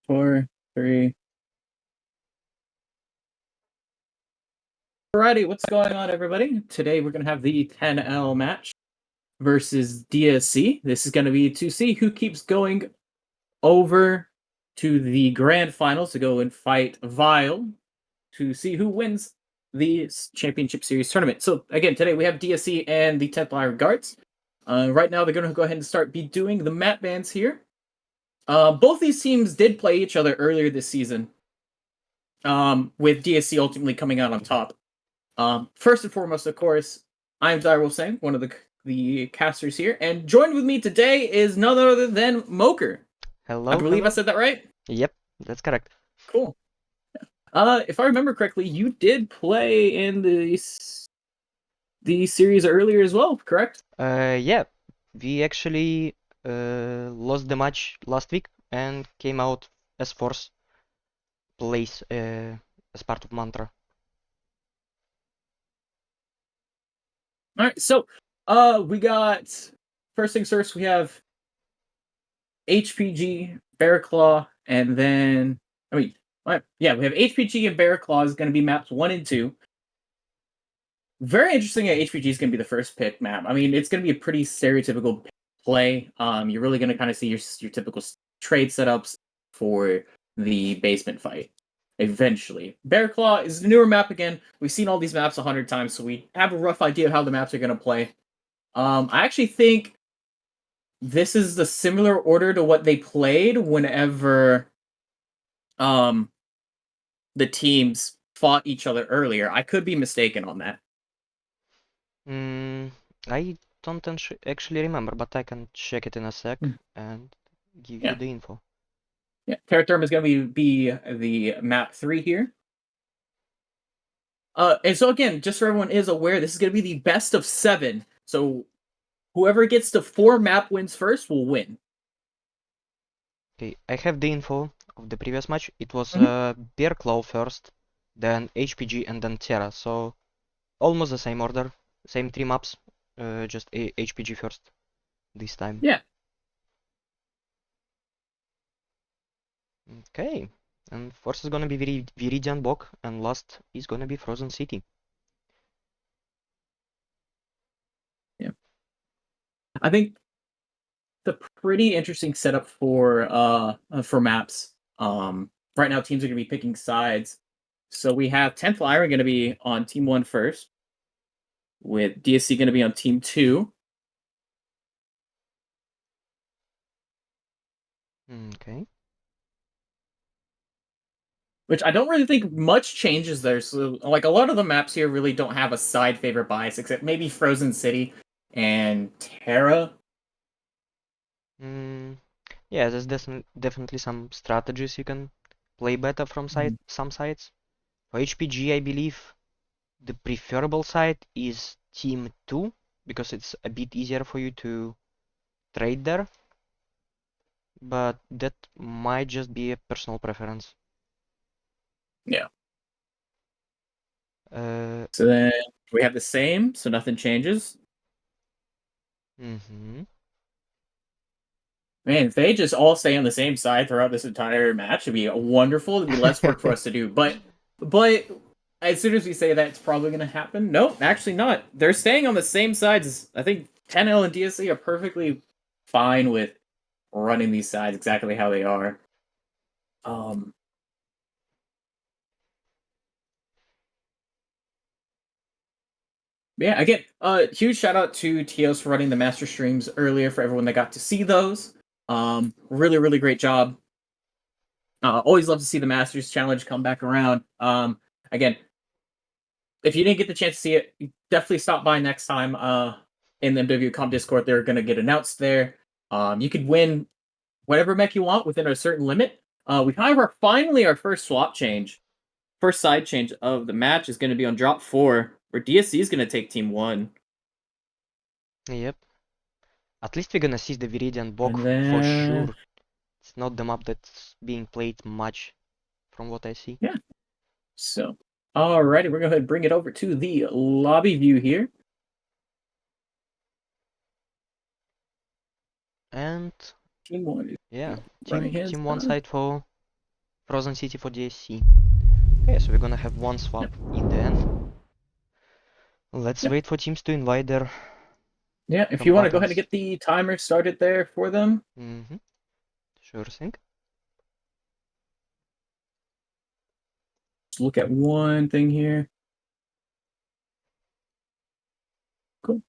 4, 3. Alrighty, what's going on, everybody? Today we're going to have the 10L match versus DSC. This is going to be to see who keeps going over to the grand finals to go and fight Vile to see who wins the Championship Series tournament. So, again, today we have DSC and the 10th Lyran Guards. Right now, they're going to go ahead and start doing the map bans here. Both these teams did play each other earlier this season, with DSC ultimately coming out on top. First and foremost, of course, I'm Direwolf Sang, one of the casters here, and joined with me today is none other than Moker. Hello, I believe hello. I said that right? Yep, that's correct. Cool. If I remember correctly, you did play in the series earlier as well, correct? Yeah, we actually lost the match last week and came out as fourth place as part of Mantra. All right, so we got first things first. We have HPG, Bear Claw, and then we have HPG and Bear Claw is going to be maps 1 and 2. Very interesting that HPG is going to be the first pick map. I mean, it's going to be a pretty stereotypical play. You're really going to kind of see your typical trade setups for the basement fight. Eventually, Bear Claw is the newer map again. We've seen all these maps 100 times, so we have a rough idea of how the maps are going to play. I actually think this is the similar order to what they played whenever um the teams fought each other earlier. I could be mistaken on that. I don't actually remember, but I can check it in a sec and give you Yeah. the info. Yeah, Terra Therm is going to be the map 3 here. And so again, just so everyone is aware, this is going to be the best of 7. So whoever gets to 4 map wins first will win. Okay, I have the info of the previous match. It was Mhm. Bear Claw first, then HPG, and then Terra. So almost the same order, same 3 maps, just HPG first this time. Yeah. Okay, and first is gonna be Viridian Bog, and last is gonna be Frozen City. Yeah. I think the pretty interesting setup for maps. Right now teams are going to be picking sides. So we have 10th Lyra going to be on team 1 first, with DSC going to be on team 2. Okay. Which I don't really think much changes there. So, like, a lot of the maps here really don't have a side favorite bias, except maybe Frozen City and Terra. Yeah, there's definitely some strategies you can play better from some sides. For HPG, I believe the preferable side is Team 2, because it's a bit easier for you to trade there. But that might just be a personal preference. Yeah. Uh, So then we have the same, so nothing changes. mm-hmm. Man, if they just all stay on the same side throughout this entire match, it'd be wonderful. It'd be less work for us to do. But as soon as we say that, it's probably going to happen. Nope, actually not. They're staying on the same sides. I think 10L and DSC are perfectly fine with running these sides exactly how they are. Um, yeah, again, huge shout out to Tios for running the master streams earlier for everyone that got to see those. Really, really great job. Always love to see the Masters Challenge come back around. Again, if you didn't get the chance to see it, definitely stop by next time. In the MWO Discord, they're gonna get announced there. You could win whatever mech you want within a certain limit. We however finally our first swap change, first side change of the match is going to be on drop 4, where DSC is going to take team 1. Yep. At least we're gonna see the Viridian Bog And for then sure. It's not the map that's being played much from what I see. yeah. So alrighty, we're going to go ahead and bring it over to the lobby view here. And Team 1 is yeah, running team his one side for Frozen City for DSC. Okay, so we're gonna have one swap in the end. Let's Yep. wait for teams to invite their Yeah, if you want to go ahead and combatants. get the timer started there for them. Sure thing. Let's look at one thing here. Cool.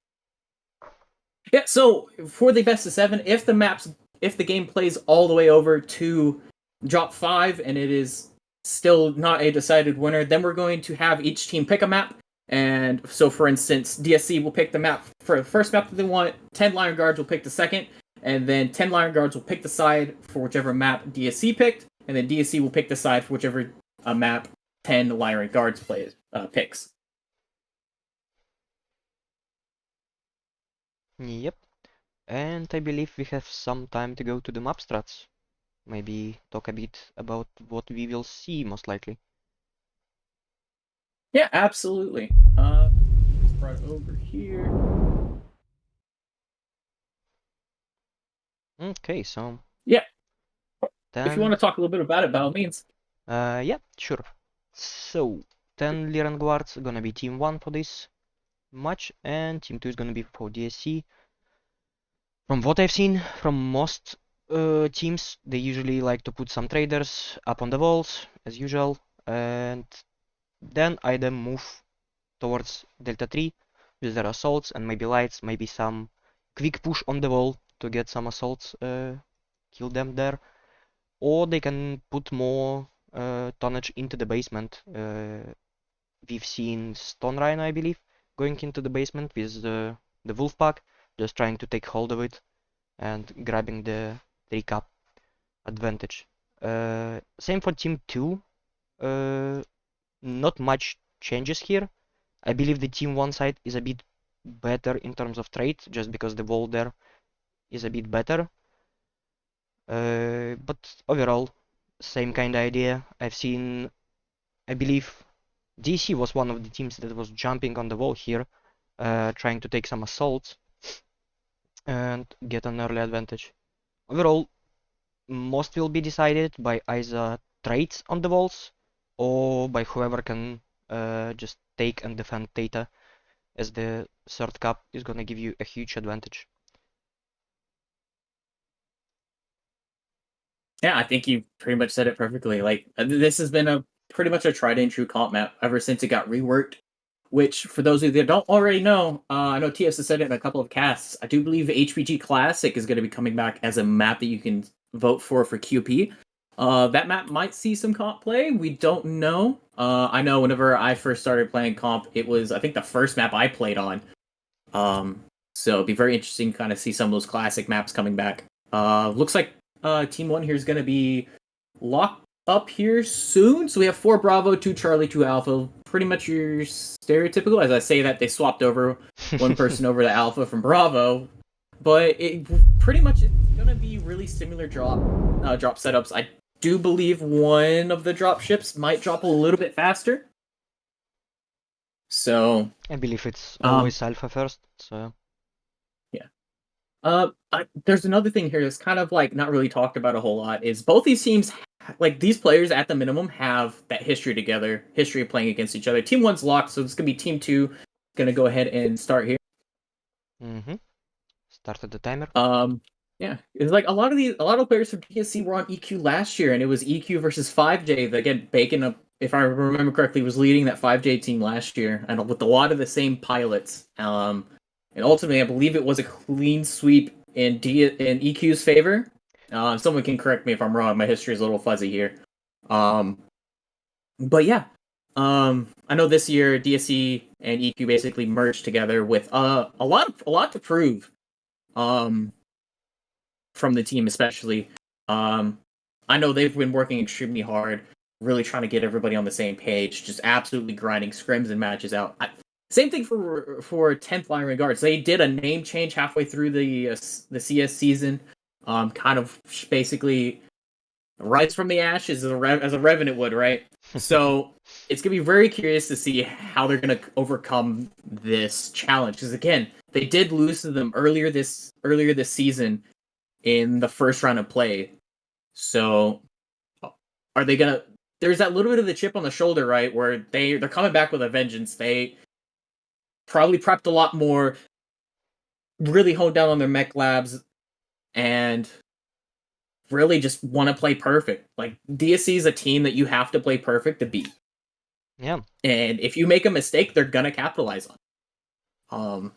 Yeah, so for the best of 7, if the game plays all the way over to drop 5 and it is still not a decided winner, then we're going to have each team pick a map. And so, for instance, DSC will pick the map for the first map that they want, 10 Lyran Guards will pick the second, and then 10 Lyran Guards will pick the side for whichever map DSC picked, and then DSC will pick the side for whichever map 10 Lyran Guards picks. Yep. And I believe we have some time to go to the map strats. Maybe talk a bit about what we will see most likely. Yeah, absolutely. Let's bring it over here. Okay, so Yeah. If you want then to talk a little bit about it, by all means. yeah, sure. So 10 Lyran Guards gonna be team 1 for this match, and team 2 is gonna be for DSC. From what I've seen from most teams, they usually like to put some traders up on the walls as usual, and then either move towards Delta 3 with their assaults and maybe lights, maybe some quick push on the wall to get some assaults, kill them there, or they can put more tonnage into the basement. We've seen Stone Rhino, I believe, going into the basement with the Wolf Pack, just trying to take hold of it and grabbing the 3-cap advantage. Same for Team 2. Not much changes here. I believe the Team 1 side is a bit better in terms of trade, just because the wall there is a bit better. But overall, same kind of idea. I believe DC was one of the teams that was jumping on the wall here, trying to take some assaults and get an early advantage. Overall, most will be decided by either trades on the walls or by whoever can just take and defend data, as the third cap is gonna give you a huge advantage. Yeah, I think you pretty much said it perfectly. Like, this has been a pretty much a tried and true comp map ever since it got reworked. Which, for those of you that don't already know, I know TS has said it in a couple of casts. I do believe HPG Classic is going to be coming back as a map that you can vote for QP. That map might see some comp play. We don't know. I know whenever I first started playing comp, it was, I think, the first map I played on. So it'd be very interesting to kind of see some of those classic maps coming back. Looks like Team 1 here is going to be locked up here soon. So we have 4 Bravo, 2 Charlie, 2 Alpha. Pretty much your stereotypical. As I say that, they swapped over one person over to Alpha from Bravo. But it pretty much it's going to be really similar drop setups. I do believe one of the drop ships might drop a little bit faster. So I believe it's always Alpha first, so yeah. There's another thing here that's kind of like not really talked about a whole lot. Is both these teams, like these players at the minimum, have that history together, history of playing against each other. Team 1's locked, so it's gonna be Team 2 gonna go ahead and start here. Started the timer. Yeah, it's like a lot of players from DSC were on EQ last year, and it was EQ versus 5J. That again, Bacon, if I remember correctly, was leading that 5J team last year, and with a lot of the same pilots. And ultimately, I believe it was a clean sweep in EQ's favor. Someone can correct me if I'm wrong. My history is a little fuzzy here. But yeah, I know this year DSC and EQ basically merged together with a lot to prove. From the team especially. I know they've been working extremely hard, really trying to get everybody on the same page, just absolutely grinding scrims and matches out. Same thing for 10th Line Regards. They did a name change halfway through the CS season, kind of basically rise from the ashes as a revenant would, right? So it's gonna be very curious to see how they're gonna overcome this challenge. Because again, they did lose to them earlier this season in the first round of play. So are they gonna? There's that little bit of the chip on the shoulder, right, where they're coming back with a vengeance. They probably prepped a lot more, really honed down on their mech labs, and really just want to play perfect. Like DSC is a team that you have to play perfect to beat. Yeah. And if you make a mistake, they're gonna capitalize on it.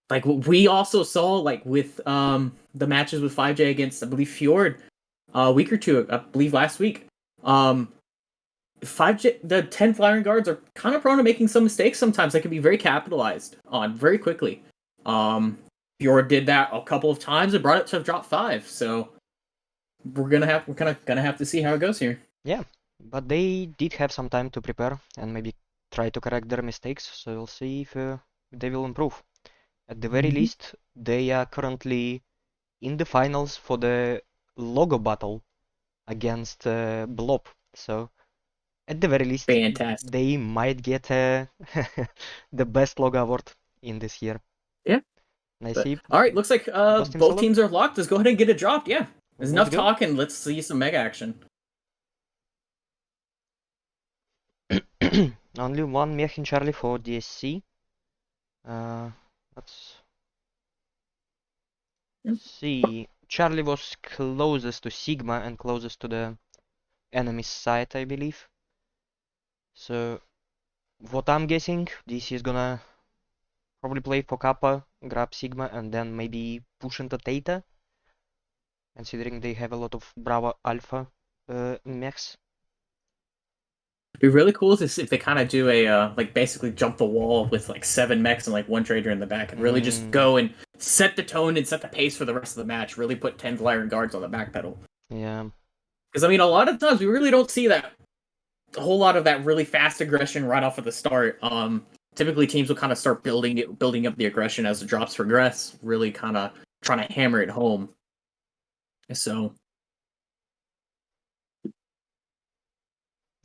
Like we also saw like with the matches with 5J against I believe Fjord a week or two, I believe last week. 5J the 10 Lyran guards are kind of prone to making some mistakes sometimes that can be very capitalized on very quickly. Fjord did that a couple of times and brought it to drop 5. So we're kind of gonna have to see how it goes here. Yeah, but they did have some time to prepare and maybe try to correct their mistakes, so we'll see if they will improve. At the very least, they are currently in the finals for the logo battle against Blob. So at the very least, Fantastic. they might get the best logo award in this year. Yeah. And I But, see all right, looks like both both teams teams are locked. Let's go ahead and get it dropped. Yeah. There's Let's enough go. talking. Let's see some mega action. Only one mech in Charlie for DSC. Let's see. Charlie was closest to Sigma and closest to the enemy's side, I believe. So, what I'm guessing, DC is gonna probably play for Kappa, grab Sigma, and then maybe push into Theta, considering they have a lot of Bravo Alpha mechs. It'd be really cool if they kind of do a like basically jump the wall with like 7 mechs and like 1 trader in the back and really just go and set the tone and set the pace for the rest of the match. Really put 10 Lyran guards on the back pedal. Yeah. Because I mean, a lot of times we really don't see that a whole lot of that really fast aggression right off at the start. Typically teams will kind of start building up the aggression as the drops progress, really kind of trying to hammer it home. So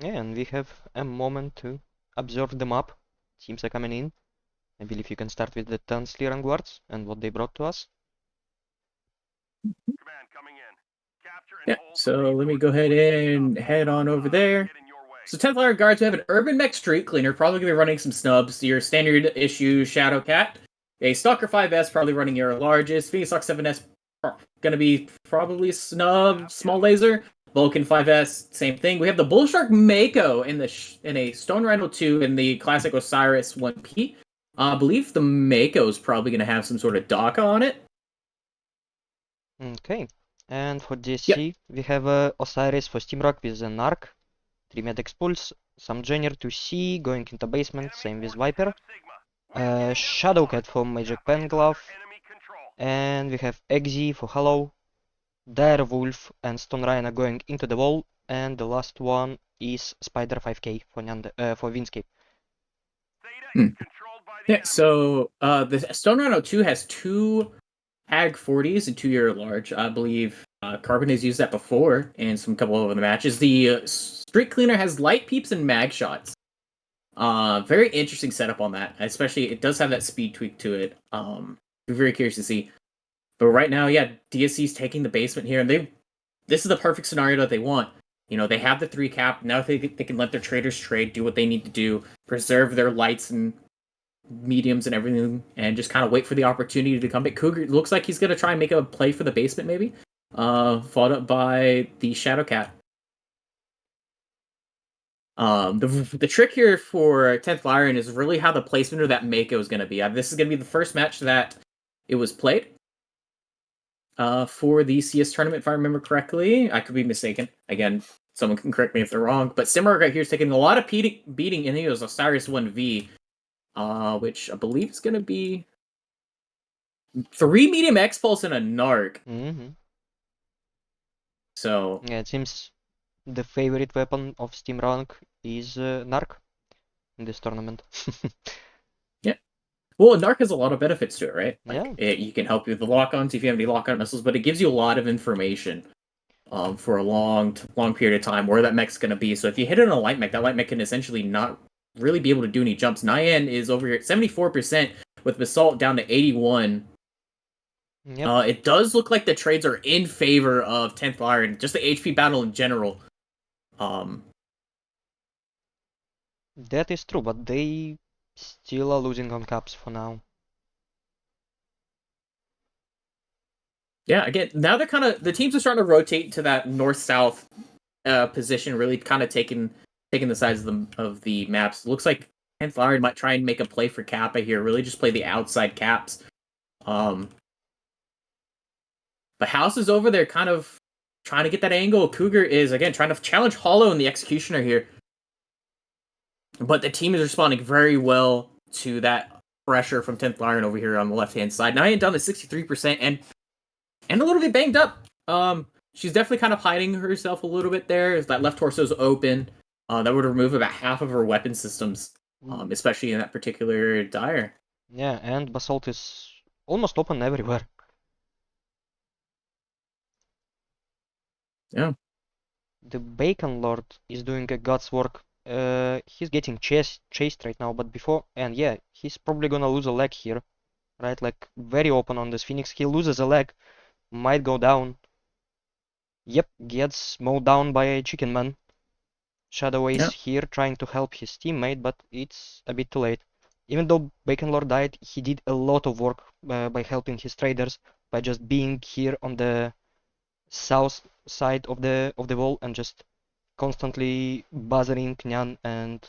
Yeah, and we have a moment to observe the map. Teams are coming in. I believe you can start with the 10 Lyran guards and what they brought to us. yeah, so let me go ahead and head on over there. So 10th Lyran guards, we have an Urban Mech Street Cleaner, probably going to be running some snubs. Your standard issue Shadow Cat. A Stalker 5S, probably running your largest. Phoenix Hawk 7S, going to be probably snub, small laser. Vulcan 5S, same thing. We have the Bull Shark Mako in a Stone Rhino 2 in the classic Osiris 1P. I believe the Mako is probably going to have some sort of DACA on it. Okay, and for DSC, we have Osiris for Steamrock with an Arc, 3 Medics Pulse, some Junior to C, going into basement, same with Viper, Shadowcat for Magic Pen Glove, and we have Exi for Hollow, Direwolf and Stone Rhino going into the wall, and the last one is Spider 5K for Winscape. Yeah, so the Stone Rhino 2 has 2 Hag 40s and 2-year large. I believe Carbon has used that before in some couple of the matches. The Street Cleaner has light peeps and mag shots. Very interesting setup on that. Especially, it does have that speed tweak to it. Be very curious to see. But right now, yeah, DSC's taking the basement here, and this is the perfect scenario that they want. You know, they have the 3 cap. Now they can let their traders trade, do what they need to do, preserve their lights and mediums and everything, and just kind of wait for the opportunity to come back. Cougar looks like he's going to try and make a play for the basement, maybe. Followed up by the Shadow Cat. The trick here for 10th Lyran is really how the placement of that Mako is going to be. This is going to be the first match that it was played for the CS tournament, if I remember correctly. I could be mistaken. Again, someone can correct me if they're wrong. But Simmer right here is taking a lot of beating in his Osiris 1V, which I believe is going to be 3 medium X-Pulse and a Narc. So yeah, it seems the favorite weapon of Steamrock is Narc in this tournament. yeah. Well, Narc has a lot of benefits to it, right? Yeah. You can help you with the lock-ons if you have any lock-on missiles, but it gives you a lot of information for a long period of time where that mech's going to be. So if you hit it on a light mech, that light mech can essentially not really be able to do any jumps. Nyan is over here at 74% with Basalt down to 81. Yep, It does look like the trades are in favor of 10th Lyran, just the HP battle in general. Um, that is true, but they still are losing on caps for now. yeah, again, now they're kind of the teams are starting to rotate to that north-south position, really kind of taking the sides of the maps. Looks like 10th Lyran might try and make a play for Kappa here, really just play the outside caps. But House is over there kind of trying to get that angle. Cougar is, again, trying to challenge Hollow and the Executioner here. But the team is responding very well to that pressure from 10th Lyran over here on the left-hand side. Now down to 63% and a little bit banged up. She's definitely kind of hiding herself a little bit there. If that left torso is open, that would remove about half of her weapon systems, especially in that particular dire. Yeah, and Basalt is almost open everywhere. Yeah. The Bacon Lord is doing a god's work. He's getting chased right now, but before, and yeah, he's probably gonna lose a leg here, right? Like very open on this Phoenix. He loses a leg, might go down. Yep, gets mowed down by a chicken man. Shadow Ace Yeah. here trying to help his teammate, but it's a bit too late. Even though Bacon Lord died, he did a lot of work by helping his traders by just being here on the south side of the wall and just constantly buzzing Nyan and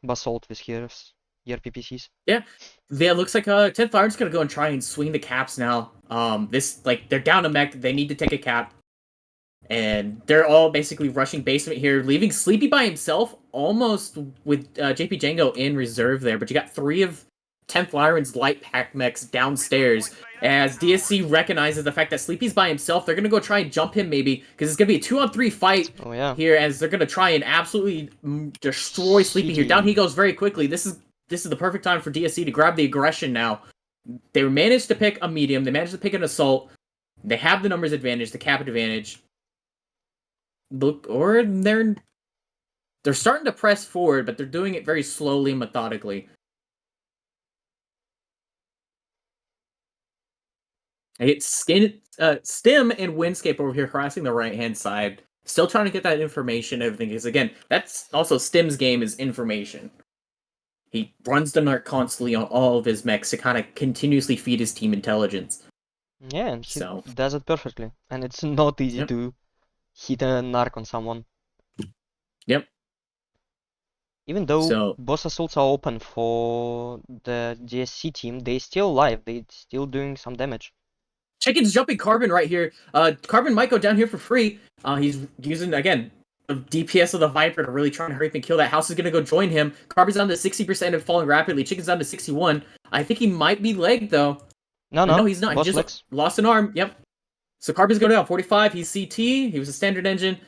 Basalt with his PPCs. Yeah. Yeah, looks like 10th Lyran's gonna go and try and swing the caps now. This like they're down a mech, they need to take a cap. And they're all basically rushing basement here, leaving Sleepy by himself, almost with JP Django in reserve there. But you got 3 of 10th Lyran's light pack mechs downstairs. As DSC recognizes the fact that Sleepy's by himself, they're going to go try and jump him maybe, because it's going to be a 2-on-3 fight here, as they're going to try and absolutely destroy Sleepy here. Down he goes very quickly. This is the perfect time for DSC to grab the aggression now. They managed to pick a medium. They managed to pick an assault. They have the numbers advantage, the cap advantage. Look, or they're starting to press forward, but they're doing it very slowly and methodically. It's Stim and Windscape over here harassing the right-hand side. Still trying to get that information, everything. Because, again, that's also Stim's game is information. He runs the narc constantly on all of his mechs to kind of continuously feed his team intelligence. Yeah, and he does it perfectly. And it's not easy to hit a narc on someone. Yep. Even though boss assaults are open for the DSC team, they still alive. They still doing some damage. Chicken's jumping Carbon right here. Carbon might go down here for free. He's using, again, a DPS of the Viper to really try and hurry up and kill that. House is going to go join him. Carbon's down to 60% and falling rapidly. Chicken's down to 61. I think he might be legged, though. No, he's not. He just lost an arm. Yep. So Carbon's going down. 45. He's CT. He was a standard engine.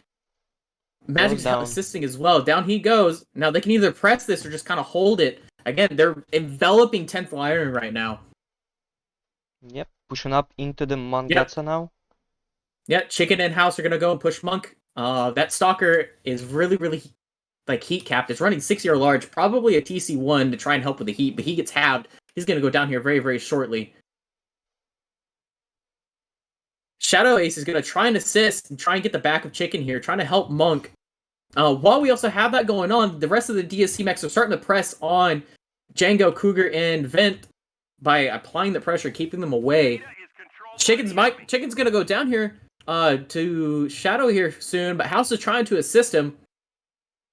Magic's assisting as well. Down he goes. Now they can either press this or just kind of hold it. Again, they're enveloping 10th Lyran right now. Yep, pushing up into the Mongatsa now. Yeah, Chicken and House are going to go and push Monk. That Stalker is really, really like heat capped. It's running 6-year large, probably a TC1 to try and help with the heat, but he gets halved. He's going to go down here very, very shortly. Shadow Ace is going to try and assist and try and get the back of Chicken here, trying to help Monk. While we also have that going on, the rest of the DSC mechs are starting to press on Django, Cougar, and Vent by applying the pressure, keeping them away. Chicken's going to go down here to Shadow here soon, but House is trying to assist him.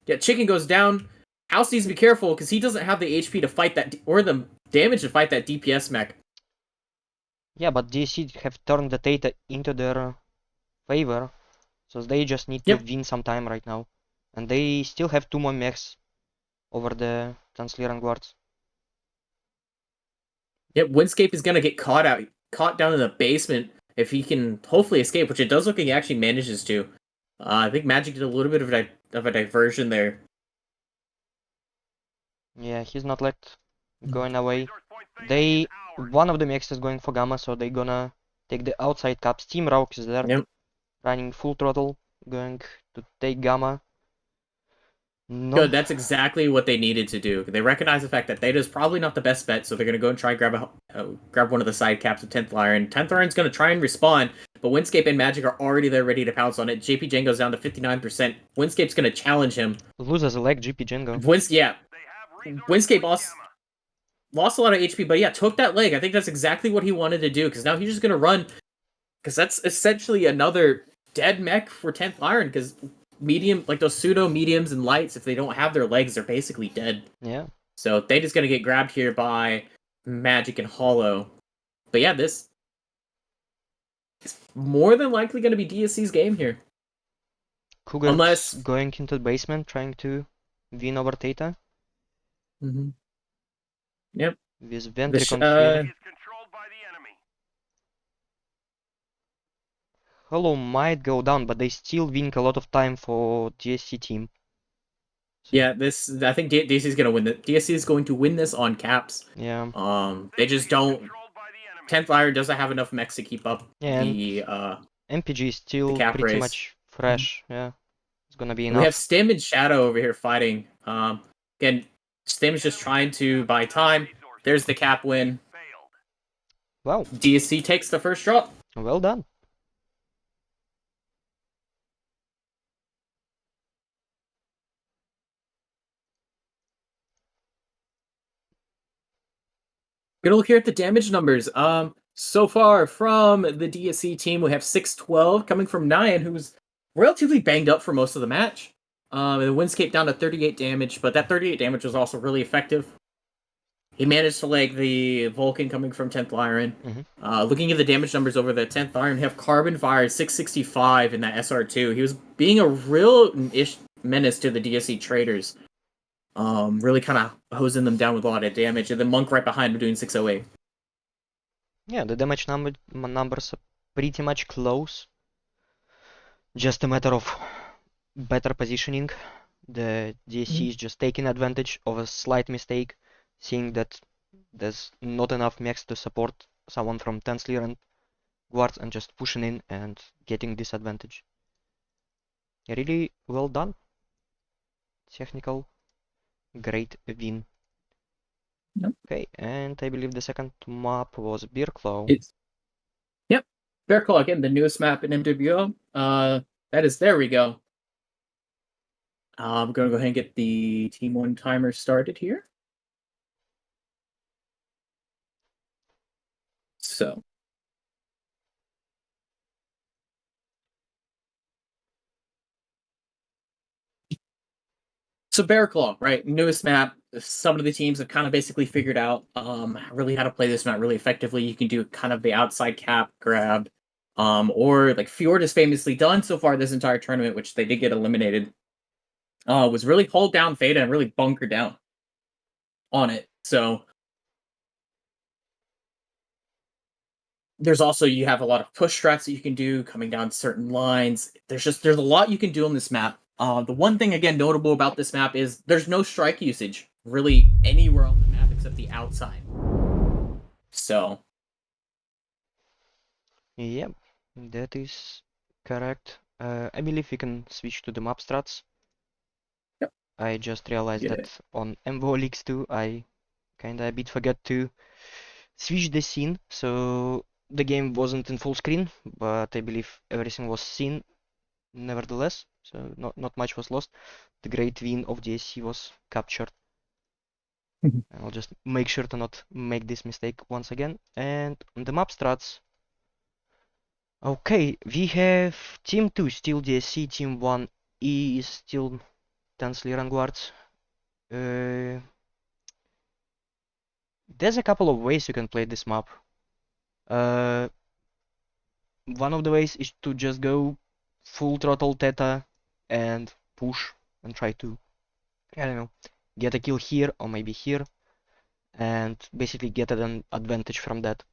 Yeah, Chicken goes down. House needs to be careful because he doesn't have the HP to fight that, or the damage to fight that DPS mech. Yeah, but DSC have turned the data into their favor, so they just need to win some time right now. And they still have 2 more mechs over the Lyran guards. Yep, Windscape is going to get caught down in the basement if he can hopefully escape, which it does look like he actually manages to. I think Magic did a little bit of a diversion there. Yeah, he's not going away. One of the mechs is going for Gamma, so they're gonna take the outside caps. Team Rauk is there, running full throttle, going to take Gamma. No, Good, that's exactly what they needed to do. They recognize the fact that Theta's probably not the best bet, so they're going to go and try and grab one of the side caps of 10th Lyran. 10th Lyran's going to try and respond, but Windscape and Magic are already there ready to pounce on it. JP Jen goes down to 59%. Windscape's going to challenge him. loses a leg, GP Django. Yeah, Windscape lost a lot of HP, but yeah, took that leg. I think that's exactly what he wanted to do, because now he's just going to run, because that's essentially another dead mech for 10th Lyran, because medium, like those pseudo mediums and lights, if they don't have their legs, they're basically dead. Yeah. So they just gonna get grabbed here by Magic and Hollow. But yeah, this is more than likely gonna be DSC's game here. Cougar's Unless going into the basement trying to win over Theta Yep. with Ventricon here. Hollow might go down, but they still win a lot of time for DSC team. So, yeah, I think DSC is gonna win this. DSC is going to win this on caps. yeah. They just don't. 10th Lyran doesn't have enough mechs to keep up Yeah, the MPG is still cap pretty race. much fresh. Yeah, it's gonna be And we have enough. Stim and Shadow over here fighting. Again, Stim's just trying to buy time. There's the cap win. Wow, DSC takes the first drop. well done. Gonna look here at the damage numbers. So far from the DSC team, we have 612 coming from Nyan, who's relatively banged up for most of the match. And the Windscape down to 38 damage, but that 38 damage was also really effective. He managed to leg the Vulcan coming from 10th Lyran. Looking at the damage numbers over the 10th Lyran, we have Carbon Fire 665 in that SR2. He was being a real-ish menace to the DSC traders. Really kind of hosing them down with a lot of damage, and then Monk right behind him doing 608. Yeah, the damage numbers are pretty much close. Just a matter of better positioning. The DSC is just taking advantage of a slight mistake, seeing that there's not enough mechs to support someone from 10th Lyran guards and just pushing in and getting this advantage. Really well done. Technical, great win. Yep. Okay, and I believe the second map was Beer Claw. Yep. Bear Claw, again, the newest map in MWO. There we go. I'm going to go ahead and get the Team 1 timer started here. So. So Bear Claw, right? Newest map. Some of the teams have kind of basically figured out really how to play this map really effectively. You can do kind of the outside cap grab. Or like Fjord has famously done so far this entire tournament, which they did get eliminated. Was really hold down Theta and really bunker down on it. So there's also, you have a lot of push strats that you can do coming down certain lines. There's a lot you can do on this map. The one thing again notable about this map is there's no strike usage really anywhere on the map except the outside. So Yep, that is correct. I believe we can switch to the map strats. Yep. I just realized that on MWO Leagues 2 I kinda a bit forgot to switch the scene, so the game wasn't in full screen, but I believe everything was seen nevertheless, so not much was lost. The great win of DSC was captured. I'll just make sure to not make this mistake once again. And on the map strats, okay, we have Team 2 still DSC, Team 1 is still 10th Lyran Guards. There's a couple of ways you can play this map. One of the ways is to just go full throttle Theta and push and try to, I don't know, get a kill here or maybe here and basically get an advantage from that.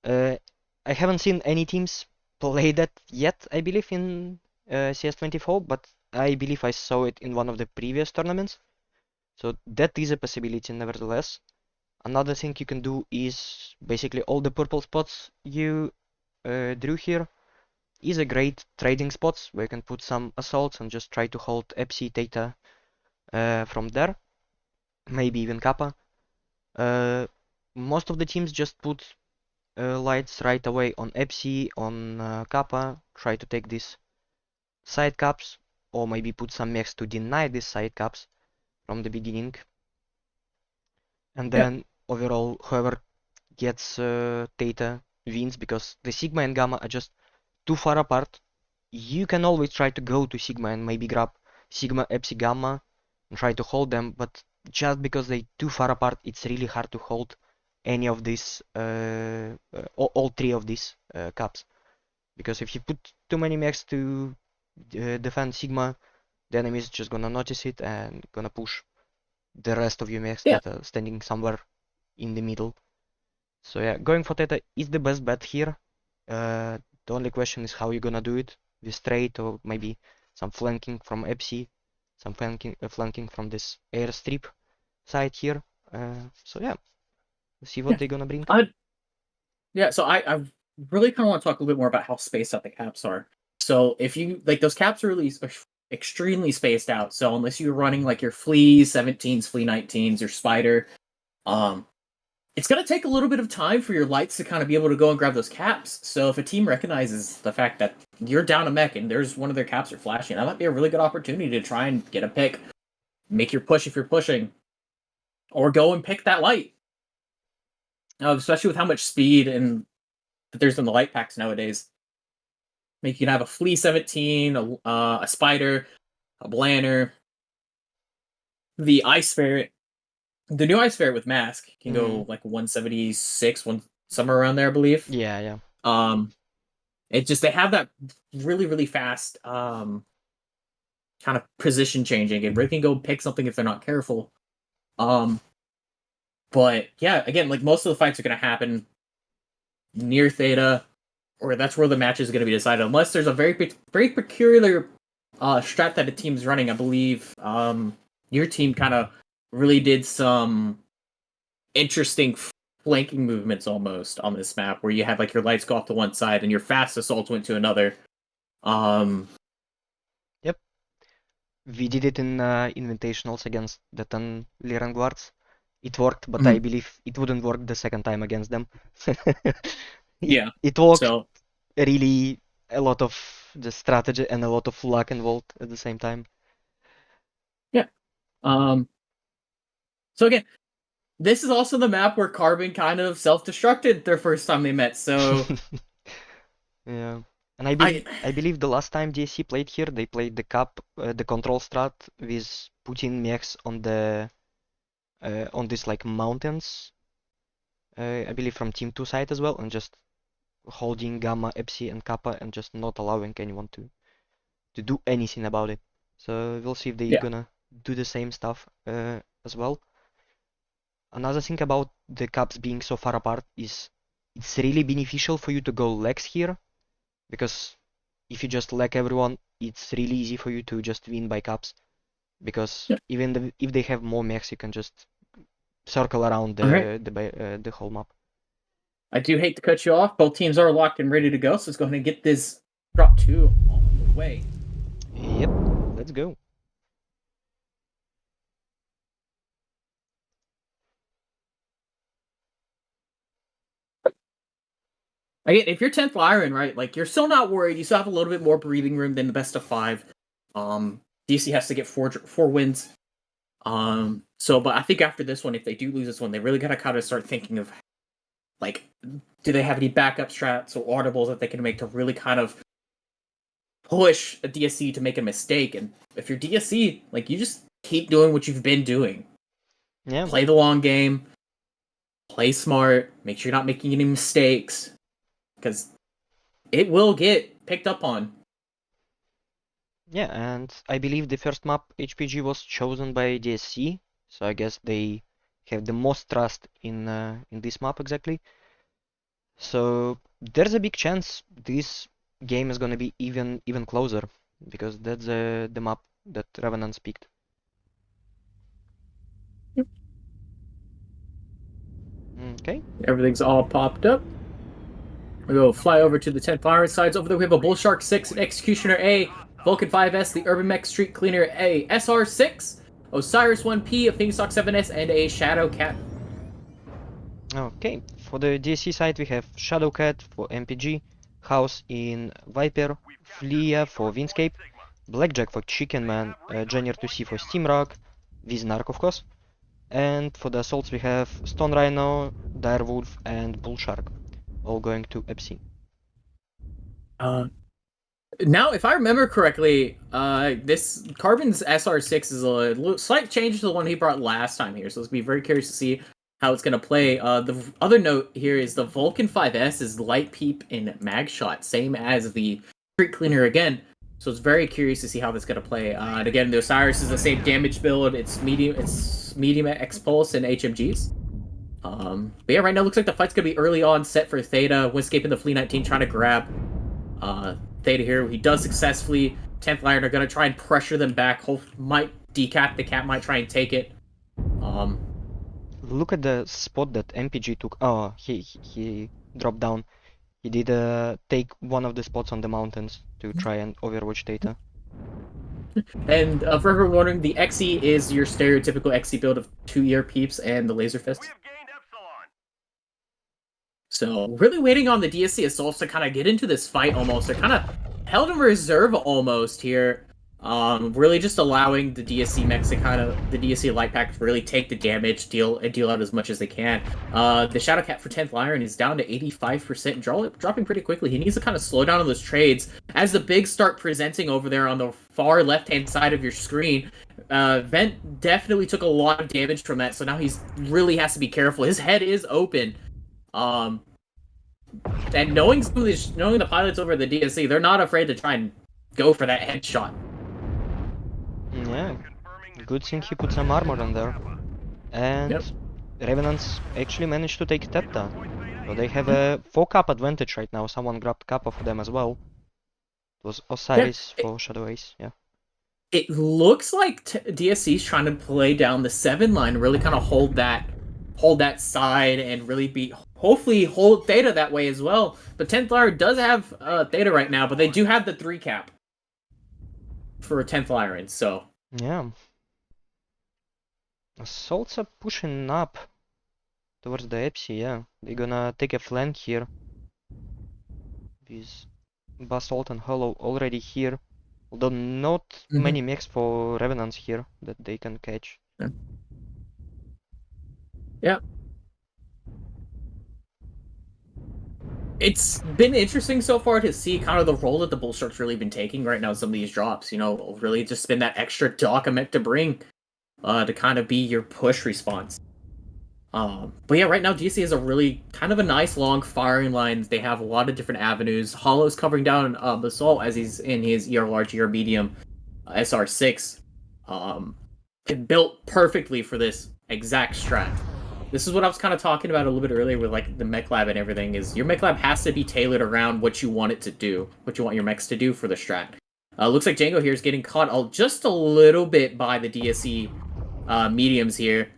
I haven't seen any teams play that yet, I believe, in CS24, but I believe I saw it in one of the previous tournaments. So that is a possibility nevertheless. Another thing you can do is basically all the purple spots you drew here is a great trading spots where you can put some assaults and just try to hold Epsi, Theta from there, maybe even Kappa. Most of the teams just put lights right away on Epsi, on Kappa, try to take these side caps, or maybe put some mechs to deny these side caps from the beginning. And Yeah. then overall, whoever gets Theta wins, because the Sigma and Gamma are just too far apart. You can always try to go to Sigma and maybe grab Sigma, Epsi, Gamma and try to hold them, but just because they're too far apart, it's really hard to hold any of these, all three of these caps. Because if you put too many mechs to defend Sigma, the enemy is just gonna notice it and gonna push the rest of your mechs Yeah. that are standing somewhere in the middle. So yeah, going for Theta is the best bet here. The only question is how you're gonna do it, with straight or maybe some flanking from Epsi, some flanking from this airstrip side here. So yeah, let's see what Yeah. they're gonna bring. Yeah, so I really kind of want to talk a little bit more about how spaced out the caps are. So if you like those caps are really extremely spaced out. So unless you're running like your Flea 17s, Flea 19s, your Spider, um, it's gonna take a little bit of time for your lights to kind of be able to go and grab those caps. So if a team recognizes the fact that you're down a mech and there's one of their caps are flashing, that might be a really good opportunity to try and get a pick, make your push if you're pushing, or go and pick that light. Especially with how much speed and that there's in the light packs nowadays. Like you can have a Flea 17, a Spider, a Blanner, the Ice Ferret. The new Ice Ferret with Mask can Mm, go like 176, somewhere around there, I believe. yeah, yeah. Um, it just they have that really fast kind of position changing. It really can go pick something if they're not careful. Um, but yeah, again, like most of the fights are going to happen near Theta, or that's where the match is going to be decided, unless there's a very peculiar strat that a team's running. I believe your team kind of really did some interesting flanking movements almost on this map, where you had like your lights go off to one side and your fast assault went to another. Um, Yep. We did it in invitationals against the 10 Lyran guards. It worked, but I mhm, believe it wouldn't work the second time against them. It yeah. it worked So really, a lot of the strategy and a lot of luck involved at the same time. yeah. Um, so again, this is also the map where Carbon kind of self-destructed their first time they met. So Yeah. And I I believe the last time DSC played here, they played the cap, the control strat with putting mechs on this like mountains, I believe from Team 2 side as well, and just holding Gamma, Epsi, and Kappa, and just not allowing anyone to do anything about it. So we'll see if they're yeah. gonna do the same stuff as well. Another thing about the caps being so far apart is it's really beneficial for you to go legs here, because if you just leg everyone, it's really easy for you to just win by caps, because Yeah. even if they have more mechs, you can just circle around All right. the whole map. I do hate to cut you off. Both teams are locked and ready to go, so let's go ahead and get this drop two on the way. Yep, let's go. Again, if you're 10th Lyran, right, like you're still not worried. You still have a little bit more breathing room than the best of five. DC has to get four wins. So but I think after this one, if they do lose this one, they really gotta kind of start thinking of like, do they have any backup strats or audibles that they can make to really kind of push a DSC to make a mistake? And if you're DSC, like you just keep doing what you've been doing. Yeah, Play the long game, play smart, make sure you're not making any mistakes, because it will get picked up on. yeah, and I believe the first map HPG was chosen by DSC, so I guess they have the most trust in this map exactly. So there's a big chance this game is gonna be even closer, because that's the map that Revenants picked. Okay. Everything's all popped up. We go fly over to the 10 fire sides. Over there, we have a Bull Shark 6, an Executioner A, Vulcan 5S, the Urban Mech Street Cleaner A, SR6, Osiris 1P, a Phoenix 7S, and a Shadow Cat. Okay, for the DSC side we have Shadowcat for MPG, House in Viper, Flea for Winscape, Blackjack for Chicken Man, Junior 2C for Steamrock, Viznark of course, and for the assaults we have Stone Rhino, Direwolf, and Bull Shark, all going to EPC. Now, if I remember correctly, this Carbon's SR6 is a slight change to the one he brought last time here, so let's be very curious to see how it's going to play. The other note here is the Vulcan 5S is Light Peep and Mag Shot, same as the Street Cleaner again, so it's very curious to see how this is going to play. And again, the Osiris is the same damage build, it's medium X-Pulse and HMGs. But yeah, right now it looks like the fight's going to be early on, set for Theta, Windscape and the Flea 19 trying to grab Theta here. He does successfully. 10th Lyran are going to try and pressure them back. Might decap. The cat might try and take it. Look at the spot that MPG took. Oh, he dropped down. He did take one of the spots on the mountains to try and overwatch Theta. And for everyone wondering, the XE is your stereotypical XE build of 2-ear peeps and the laser fist. So, really waiting on the DSC assaults to kind of get into this fight almost. They're kind of held in reserve almost here. Really just allowing the DSC mechs to the DSC light pack to really take the damage, deal out as much as they can. The Shadow Cat for 10th Lyran is down to 85%, dropping pretty quickly. He needs to kind of slow down on those trades. As the bigs start presenting over there on the far left-hand side of your screen, Vent definitely took a lot of damage from that, so now he's really has to be careful. His head is open. And knowing the pilots over the DSC, they're not afraid to try and go for that headshot. Yeah, good thing he put some armor on there. And Yep. Revenants actually managed to take Tepta. So they have a 4-cap advantage right now. Someone grabbed Kappa for them as well. It was Osiris for Shadow Ace, yeah. It looks like DSC's trying to play down the 7 line, really kind of hold that side and really hopefully hold Theta that way as well. But 10th Lyran does have Theta right now, but they do have the 3-cap for 10th Lyran, so. Yeah. Assaults are pushing up towards the EPC, yeah. They're gonna take a flank here. With Basalt and Hollow already here. Although not many mechs for Revenants here that they can catch. Yeah. It's been interesting so far to see kind of the role that the Bull Shark's really been taking right now. Some of these drops, really just been that extra document to bring to kind of be your push response. But yeah, right now DSC has a really kind of a nice long firing line. They have a lot of different avenues. Hollow's covering down Basalt as he's in his ER large, ER medium SR6. Built perfectly for this exact strat. This is what I was kind of talking about a little bit earlier with like the mech lab and everything, is your mech lab has to be tailored around what you want it to do, what you want your mechs to do for the strat. Looks like Django here is getting caught just a little bit by the DSC mediums here.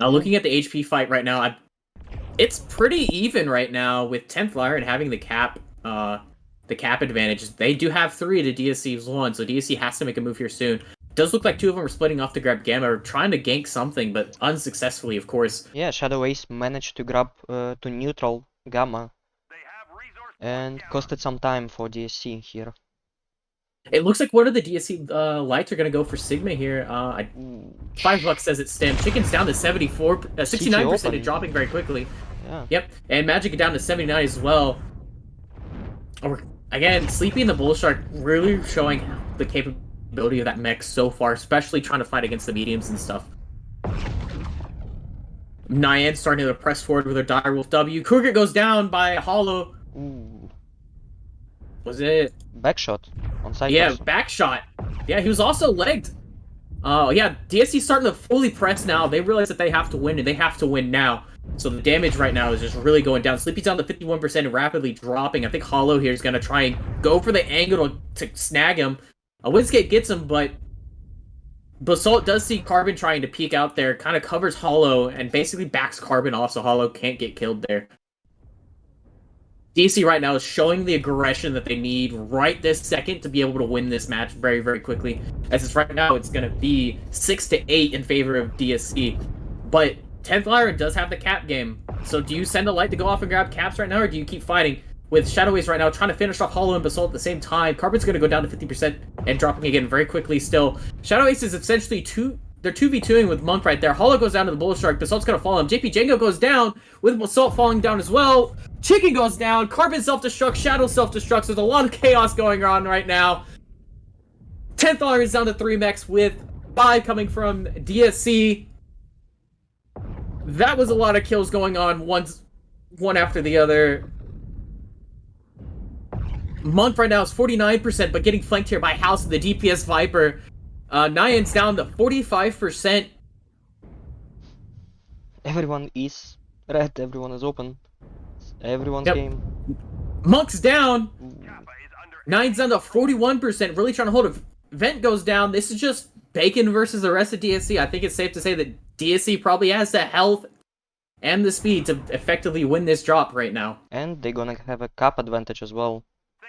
Looking at the HP fight right now, it's pretty even right now with 10th Lyran having the cap advantage. They do have 3 to DSC's 1, so DSC has to make a move here soon. It does look like 2 of them are splitting off to grab Gamma, or trying to gank something, but unsuccessfully, of course. Yeah, Shadow Ace managed to grab to neutral Gamma. And costed some time for DSC here. It looks like one of the DSC lights are going to go for Sigma here. $5 says it's stem. Chicken's down to 69% and dropping very quickly. Yeah. Yep, and Magic down to 79 as well. Again, Sleepy and the Bull Shark really showing the capability of that mech so far, especially trying to fight against the mediums and stuff. Nyan starting to press forward with her Direwolf W. Cougar goes down by Hollow. Ooh. Was it? Backshot on side. Yeah, backshot. Yeah, he was also legged. Oh, yeah, DSC's starting to fully press now. They realize that they have to win, and they have to win now. So the damage right now is just really going down. Sleepy's down to 51% and rapidly dropping. I think Hollow here is going to try and go for the angle to snag him. Windscape gets him, but Basalt does see Carbon trying to peek out there, kind of covers Hollow, and basically backs Carbon off, so Hollow can't get killed there. DC right now is showing the aggression that they need right this second to be able to win this match very, very quickly. As it's right now, it's going to be 6-8 in favor of DSC. But 10th Lyran does have the cap game. So do you send a light to go off and grab caps right now, or do you keep fighting? With Shadow Ace right now trying to finish off Hollow and Basalt at the same time, Carbon's going to go down to 50% and dropping again very quickly still. Shadow Ace is essentially they're 2v2ing with Monk right there. Hollow goes down to the Bull Shark. Basalt's going to follow him. JP Django goes down with Basalt falling down as well. Chicken goes down. Carbon self-destruct. Shadow self-destructs. There's a lot of chaos going on right now. 10th Lyran is down to 3 mechs with 5 coming from DSC. That was a lot of kills going on, one after the other. Monk right now is 49%, but getting flanked here by House of the DPS Viper. Nyan's down to 45%. Everyone is red, everyone is open. It's everyone's game. Monk's down. Nine's down to 41%, really trying to hold it. Vent goes down. This is just Bacon versus the rest of DSC. I think it's safe to say that DSC probably has the health and the speed to effectively win this drop right now. And they're gonna have a cap advantage as well.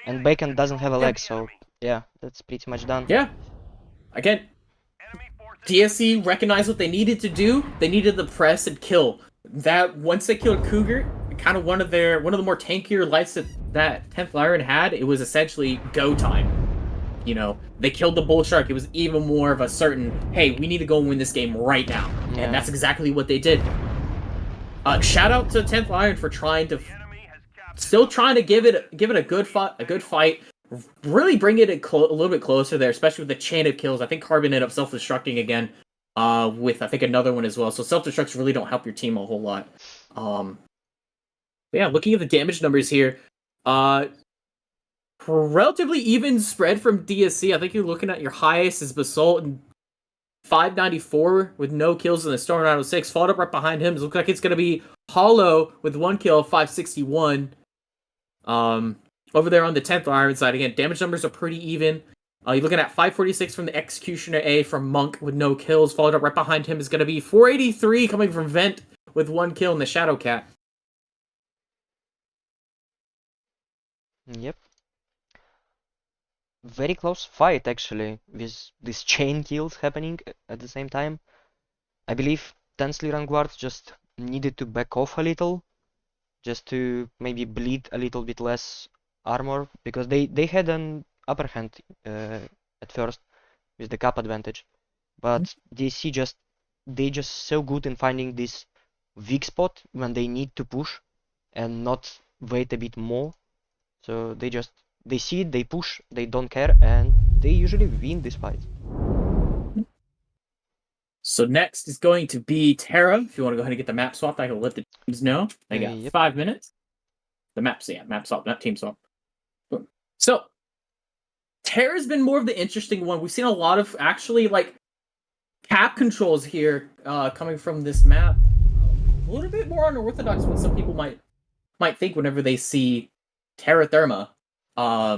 And Bacon doesn't have a leg, so yeah, that's pretty much done. Yeah. Again, DSC recognized what they needed to do. They needed the press and kill. That once they killed Cougar, kind of one of the more tankier lights that 10th Lyran had, it was essentially go time. You know, they killed the Bull Shark. It was even more of a certain, hey, we need to go and win this game right now. Yeah. And that's exactly what they did. Shout out to 10th Lyran for still trying to give it a good fight. Really bring it a little bit closer there, especially with the chain of kills. I think Carbon ended up self-destructing again with, I think, another one as well. So self-destructs really don't help your team a whole lot. Yeah, looking at the damage numbers here, relatively even spread from DSC. I think you're looking at your highest is Basalt and 594 with no kills in the Storm 906. Followed up right behind him. It looks like it's going to be Hollow with 1 kill, 561. Over there on the 10th Lyran side, again, damage numbers are pretty even. You're looking at 546 from the Executioner A from Monk with no kills. Followed up right behind him is going to be 483 coming from Vent with 1 kill in the Shadow Cat. Yep. Very close fight, actually, with these chain kills happening at the same time. I believe 10th Lyran Guards just needed to back off a little, just to maybe bleed a little bit less armor, because they had an upper hand at first with the cap advantage, but DC they just so good in finding this weak spot when they need to push and not wait a bit more. So they see it, they push, they don't care, and they usually win this fight. So next is going to be Terra. If you want to go ahead and get the map swapped, I can let the teams know. They got 5 minutes. The maps, yeah, map swap, not team swap. So Terra's been more of the interesting one. We've seen a lot of actually like cap controls here coming from this map. A little bit more unorthodox than some people might think whenever they see Terra Therma. I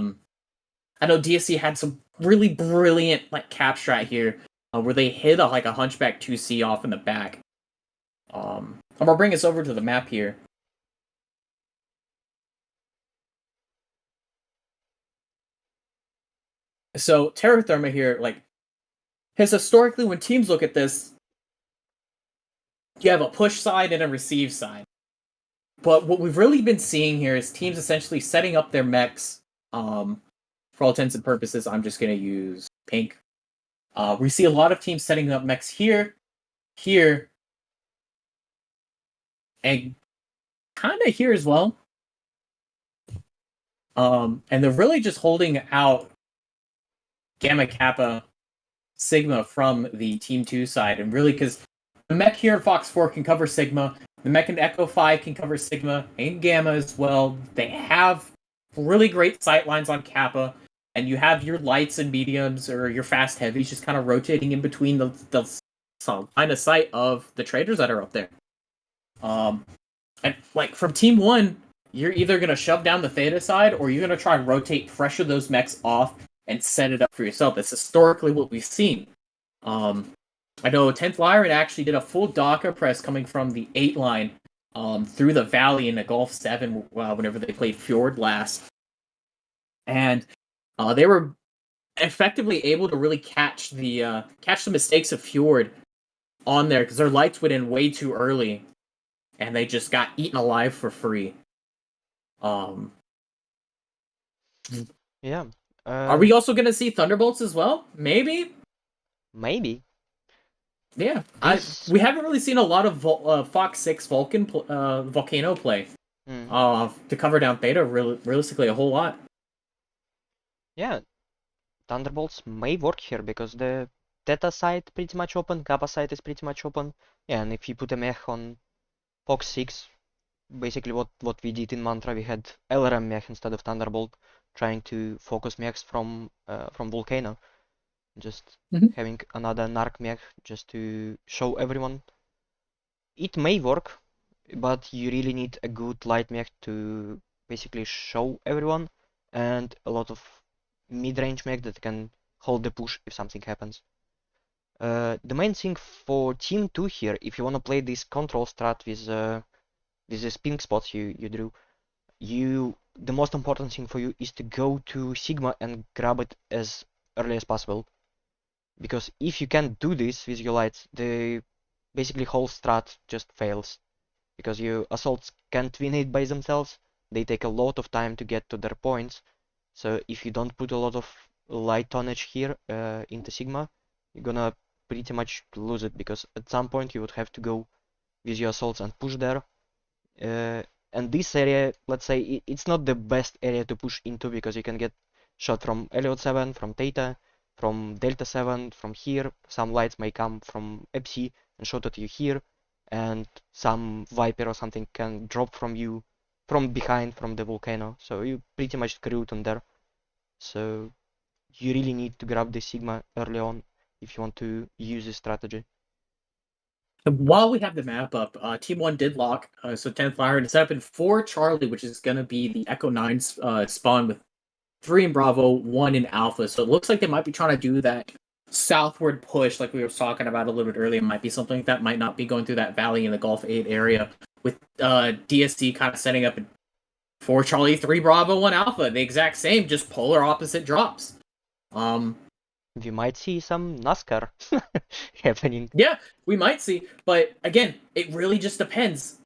know DSC had some really brilliant like cap strat here where they hit a Hunchback 2C off in the back. I'm gonna bring us over to the map here. So Terra Therma here, like, has historically, when teams look at this, you have a push side and a receive side. But what we've really been seeing here is teams essentially setting up their mechs. For all intents and purposes, I'm just going to use pink. We see a lot of teams setting up mechs here, and kind of here as well. And they're really just holding out Gamma, Kappa, Sigma from the Team 2 side. And really, because the mech here in Fox 4 can cover Sigma, the mech in Echo 5 can cover Sigma and Gamma as well. They have really great sight lines on Kappa, and you have your lights and mediums or your fast heavies just kind of rotating in between the line of sight of the traders that are up there. And like from Team 1, you're either going to shove down the Theta side or you're going to try and rotate, pressure those mechs off, and set it up for yourself. That's historically what we've seen. I know 10th Lyran actually did a full Daka press coming from the 8 line through the valley in the Gulf 7 whenever they played Fjord last. And they were effectively able to really catch the mistakes of Fjord on there because their lights went in way too early and they just got eaten alive for free. Um, Yeah. are we also going to see Thunderbolts as well? Maybe. Maybe. Yeah, This. we haven't really seen a lot of Fox 6 Volcano play Mm, to cover down Theta. Realistically, a whole lot. yeah, Thunderbolts may work here because the Theta side pretty much open, Kappa side is pretty much open. Yeah, and if you put a mech on Fox 6, basically what we did in Mantra, we had LRM mech instead of Thunderbolt, trying to focus mechs from Volcano. Just Mhm. having another Narc mech just to show everyone. It may work, but you really need a good light mech to basically show everyone, and a lot of mid-range mech that can hold the push if something happens. The main thing for Team 2 here, if you want to play this control strat with the pink spots you drew, the most important thing for you is to go to Sigma and grab it as early as possible. Because if you can't do this with your lights, the basically whole strat just fails. Because your assaults can't win it by themselves, they take a lot of time to get to their points. So if you don't put a lot of light tonnage here into Sigma, you're gonna pretty much lose it, because at some point you would have to go with your assaults and push there. Uh, and this area, let's say, it's not the best area to push into, because you can get shot from Elliot 7, from Theta, from Delta 7, from here. Some lights may come from Epsi and shot at you here, and some Viper or something can drop from you from behind from the volcano. So you pretty much screwed on there. So you really need to grab the Sigma early on if you want to use this strategy. While we have the map up, Team 1 did lock, so 10th Lyran is set up in 4 Charlie, which is going to be the Echo 9 spawn with 3 in Bravo, 1 in Alpha. So it looks like they might be trying to do that southward push like we were talking about a little bit earlier. It might be something that might not be going through that valley in the Gulf 8 area, with DSC kind of setting up 4 Charlie, 3 Bravo, 1 Alpha. The exact same, just polar opposite drops. Um, We might see some NASCAR happening. Yeah, we might see, but again, it really just depends.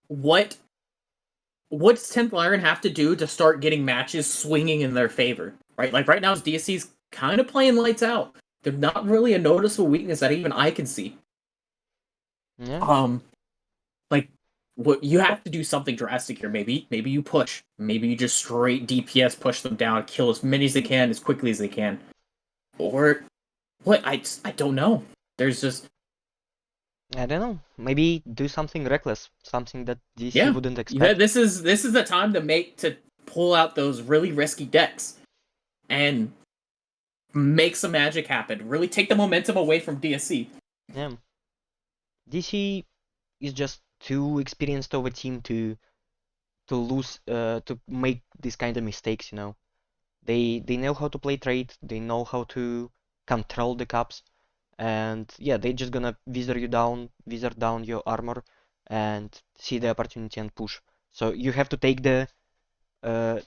What's 10th Lyran have to do to start getting matches swinging in their favor, right? Like right now, DSC's kind of playing lights out. They're not really a noticeable weakness that even I can see. Yeah. Like what you have to do something drastic here. Maybe you push. Maybe you just straight DPS push them down, kill as many as they can as quickly as they can, or what? I don't know. There's just I don't know. Maybe do something reckless, something that DC yeah. wouldn't expect. This is the time to pull out those really risky decks and make some magic happen. Really take the momentum away from DSC. Yeah. DC is just too experienced of a team to make these kind of mistakes, you know. They know how to play trade, they know how to control the caps, and yeah, they're just gonna wizard down your armor and see the opportunity and push. So you have to take the uh,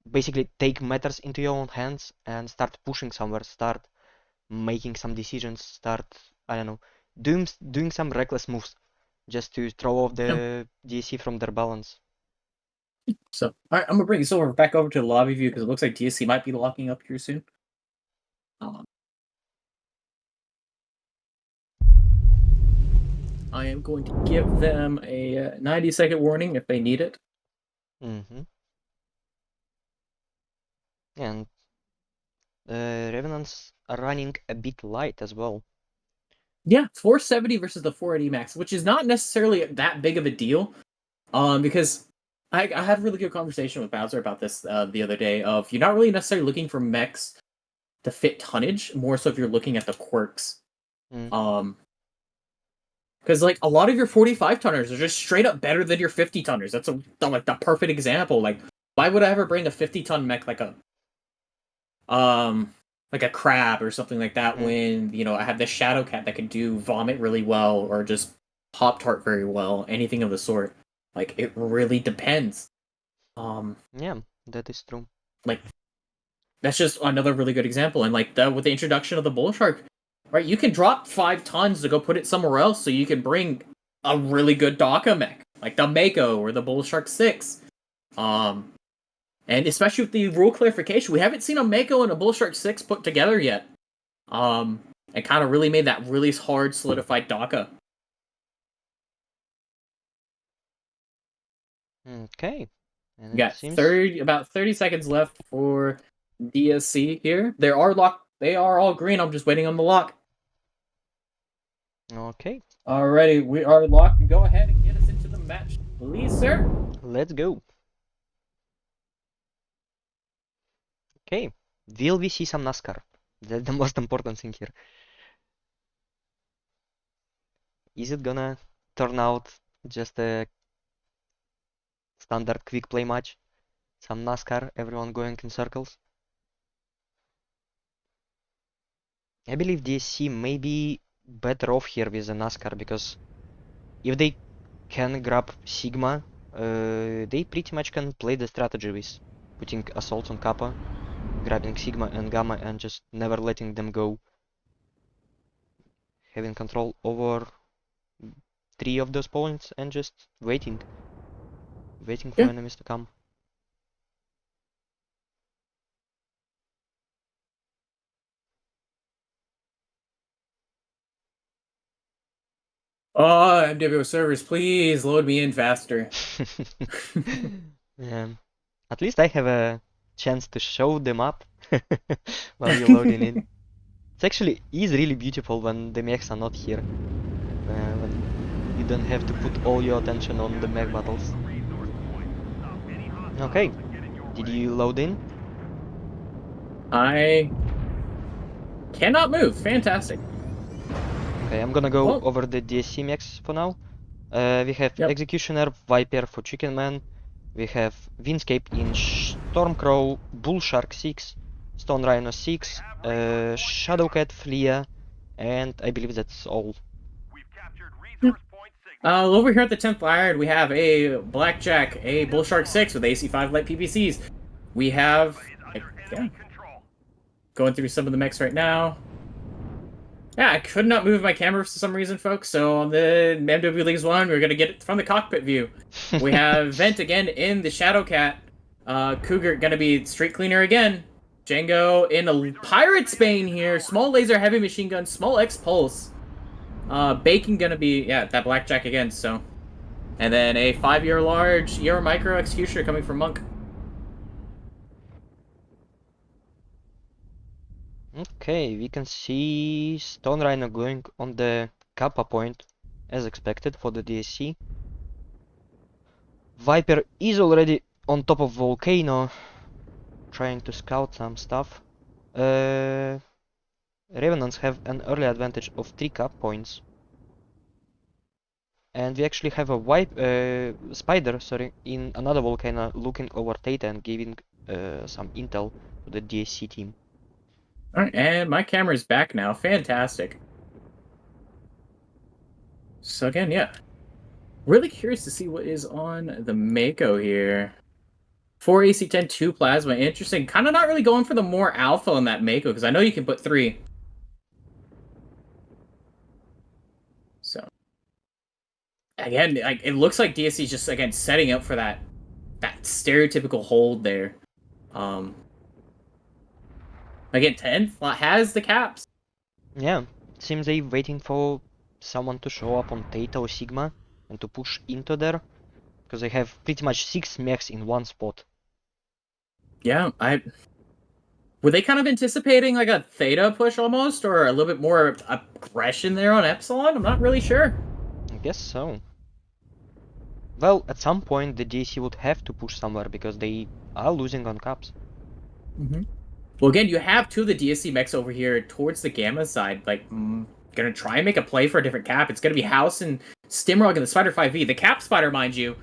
basically take matters into your own hands and start pushing somewhere, start making some decisions, start, I don't know, doing some reckless moves just to throw off Yeah. the DC from their balance. So, all right, I'm gonna bring this back over to the lobby view because it looks like DSC might be locking up here soon. I am going to give them a 90-second warning if they need it. Mm-hmm. And Revenants are running a bit light as well. Yeah, 470 versus the 480 max, which is not necessarily that big of a deal. Because I had a really good conversation with Bowser about this the other day. Of you're not really necessarily looking for mechs to fit tonnage, more so if you're looking at the quirks. Mm. Because like a lot of your 45 tonners are just straight up better than your 50 tonners. That's like the perfect example. Like, why would I ever bring a 50-ton mech like a crab or something like that Mm. when I have this shadow cat that can do vomit really well, or just Pop-Tart very well, anything of the sort. Like, it really depends. Yeah, that is true. Like, that's just another really good example. And like with the introduction of the bull shark, right? You can drop 5 tons to go put it somewhere else, so you can bring a really good Daka mech, like the Mako or the Bull Shark 6. And especially with the rule clarification, we haven't seen a Mako and a Bull Shark 6 put together yet. And kind of really made that really hard solidified Daka. Okay. And We it got seems about 30 seconds left for DSC here. They are locked. They are all green. I'm just waiting on the lock. okay. Alrighty, we are locked. Go ahead and get us into the match, please, sir. Let's go. Okay. Will we see some NASCAR? That's the most important thing here. Is it gonna turn out just a standard quick play match? Some NASCAR, everyone going in circles? I believe DSC may be better off here with the NASCAR because if they can grab Sigma, they pretty much can play the strategy with putting assaults on Kappa, grabbing Sigma and Gamma and just never letting them go. Having control over 3 of those points and just waiting for enemies to come. Oh, MWO servers, please load me in faster. At least I have a chance to show them up while you're loading in. It's actually is really beautiful when the mechs are not here. When you don't have to put all your attention on the mech battles. Okay, did you load in? I cannot move. Fantastic. Okay, I'm gonna go over the DSC mechs for now. We have Executioner, Viper for Chicken Man. We have Windscape in Stormcrow, Bullshark 6, Stone Rhino 6, Shadowcat, Flea, and I believe that's all. Over here at the 10th Lyran, we have a Blackjack, a Bullshark 6 with AC5 light PPCs. We have... Going through some of the mechs right now. Yeah, I could not move my camera for some reason, folks, so on the MW Leagues 1, we're going to get it from the cockpit view. We have Vent again in the Shadowcat. Cougar going to be Street Cleaner again. Django in a Pirate Spain here. Small Laser Heavy Machine Gun, Small X Pulse. Bacon going to be, that Blackjack again, so. And then a 5-year large Euro Micro Executioner coming from Monk. Okay, we can see Stone Rhino going on the Kappa point, as expected for the DSC. Viper is already on top of Volcano, trying to scout some stuff. Revenants have an early advantage of 3 Cap points. And we actually have a Spider, in another Volcano looking over Theta and giving some intel to the DSC team. Alright, and my camera's back now. Fantastic. So again, really curious to see what is on the Mako here. 4 AC10, 2 Plasma. Interesting. Kind of not really going for the more alpha on that Mako, because I know you can put 3. So. Again, like, it looks like DSC is just, again, setting up for that stereotypical hold there. Again, 10 has the caps. Yeah, it seems they're waiting for someone to show up on Theta or Sigma and to push into there, because they have pretty much 6 mechs in one spot. Yeah, were they kind of anticipating like a Theta push almost, or a little bit more aggression there on Epsilon? I'm not really sure. I guess so. Well, at some point the DC would have to push somewhere because they are losing on caps. Well, again, you have 2 of the DSC mechs over here towards the Gamma side, like, gonna try and make a play for a different cap. It's gonna be House and Stimrog and the Spider 5V. The Cap Spider, mind you,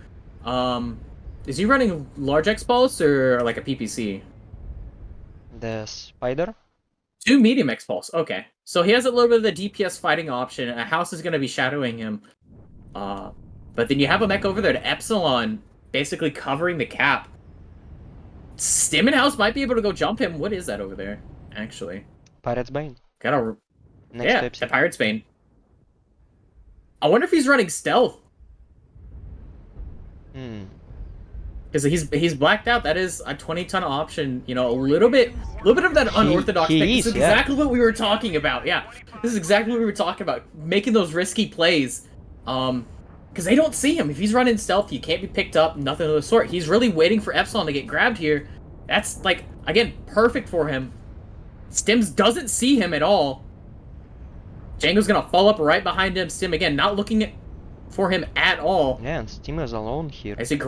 is he running large X Pulse or like a PPC? The Spider? 2 medium X Pulse, okay. So he has a little bit of the DPS fighting option, and a House is gonna be shadowing him. But then you have a mech over there to Epsilon, basically covering the cap. Stimmenhouse might be able to go jump him. What is that over there, actually? Pirate's Bane. Gotta, Next yeah, to the Epsi. Pirate's Bane. I wonder if he's running stealth. Because he's blacked out. That is a 20-ton option. You know, a little bit of that unorthodox pick. This is exactly what we were talking about. Yeah, this is exactly what we were talking about. Making those risky plays. Because they don't see him. If he's running stealth, he can't be picked up. Nothing of the sort. He's really waiting for Epsilon to get grabbed here. That's like, again, perfect for him. Stims doesn't see him at all. Django's gonna fall up right behind him. Stim again, not looking for him at all. Yeah, and Stim is alone here. I see.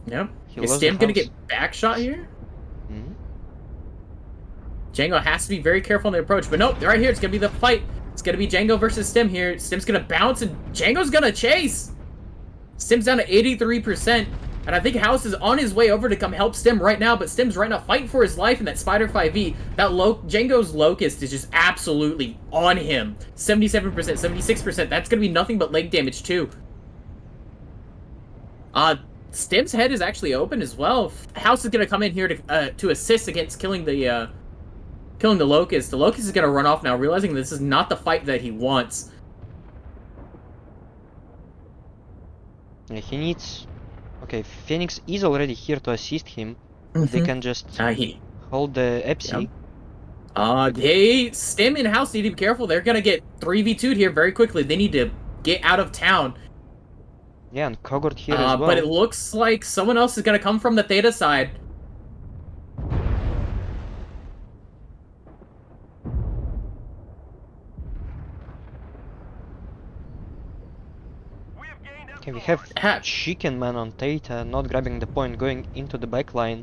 Yeah. Is lost Stim the gonna house. get backshot here? Mhm. Django has to be very careful in the approach, but nope, right here, it's gonna be the fight. It's gonna be Django versus Stim here. Stim's gonna bounce and Django's gonna chase. Stim's down to 83%, and I think House is on his way over to come help Stim right now, but Stim's right now fighting for his life in that Spider 5e. That Django's Locust is just absolutely on him. 77%, 76%. That's gonna be nothing but leg damage too. Stim's head is actually open as well. House is gonna come in here to assist against killing the Locust. The Locust is gonna run off now, realizing this is not the fight that he wants. Yeah, he needs... Okay, Phoenix is already here to assist him. They can just hold the Epsi. Yep. Stim and House need to be careful. They're gonna get 3v2'd here very quickly. They need to get out of town. Yeah, and Kogort here as well. But it looks like someone else is gonna come from the Theta side. Okay, we have Chicken Man on Theta, not grabbing the point, going into the backline.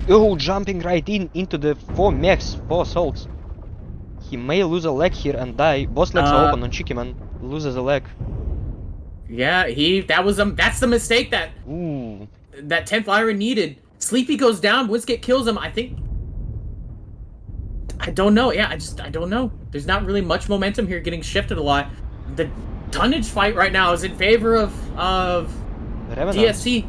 Oh, jumping right into the 4 mechs, 4 assaults. He may lose a leg here and die. Boss legs are open on Chicken Man, loses a leg. Yeah, that's the mistake that that 10th Lyran needed. Sleepy goes down, Winsgate kills him. I don't know. Yeah, I don't know. There's not really much momentum here getting shifted a lot. The tonnage fight right now is in favor of DSC.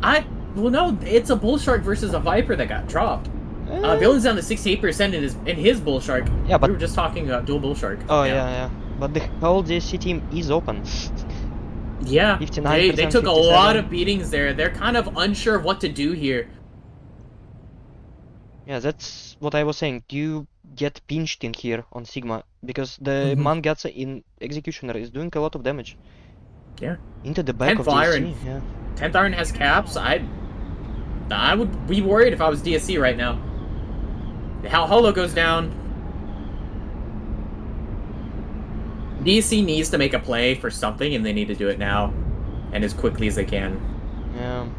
Well, no, it's a Bull Shark versus a Viper that got dropped. Villain's down to 68% in his Bull Shark. Yeah, but we were just talking about dual Bull Shark. Oh yeah. But the whole DSC team is open. Yeah, 59%, they took 57. a lot of beatings there. They're kind of unsure of what to do here. Yeah, that's what I was saying. Do you get pinched in here on Sigma? Because the Mangatsa in Executioner is doing a lot of damage. Yeah. Into the back of DSC. Yeah. 10th Iron has caps. I would be worried if I was DSC right now. How Holo goes down. DSC needs to make a play for something, and they need to do it now, and as quickly as they can. Yeah.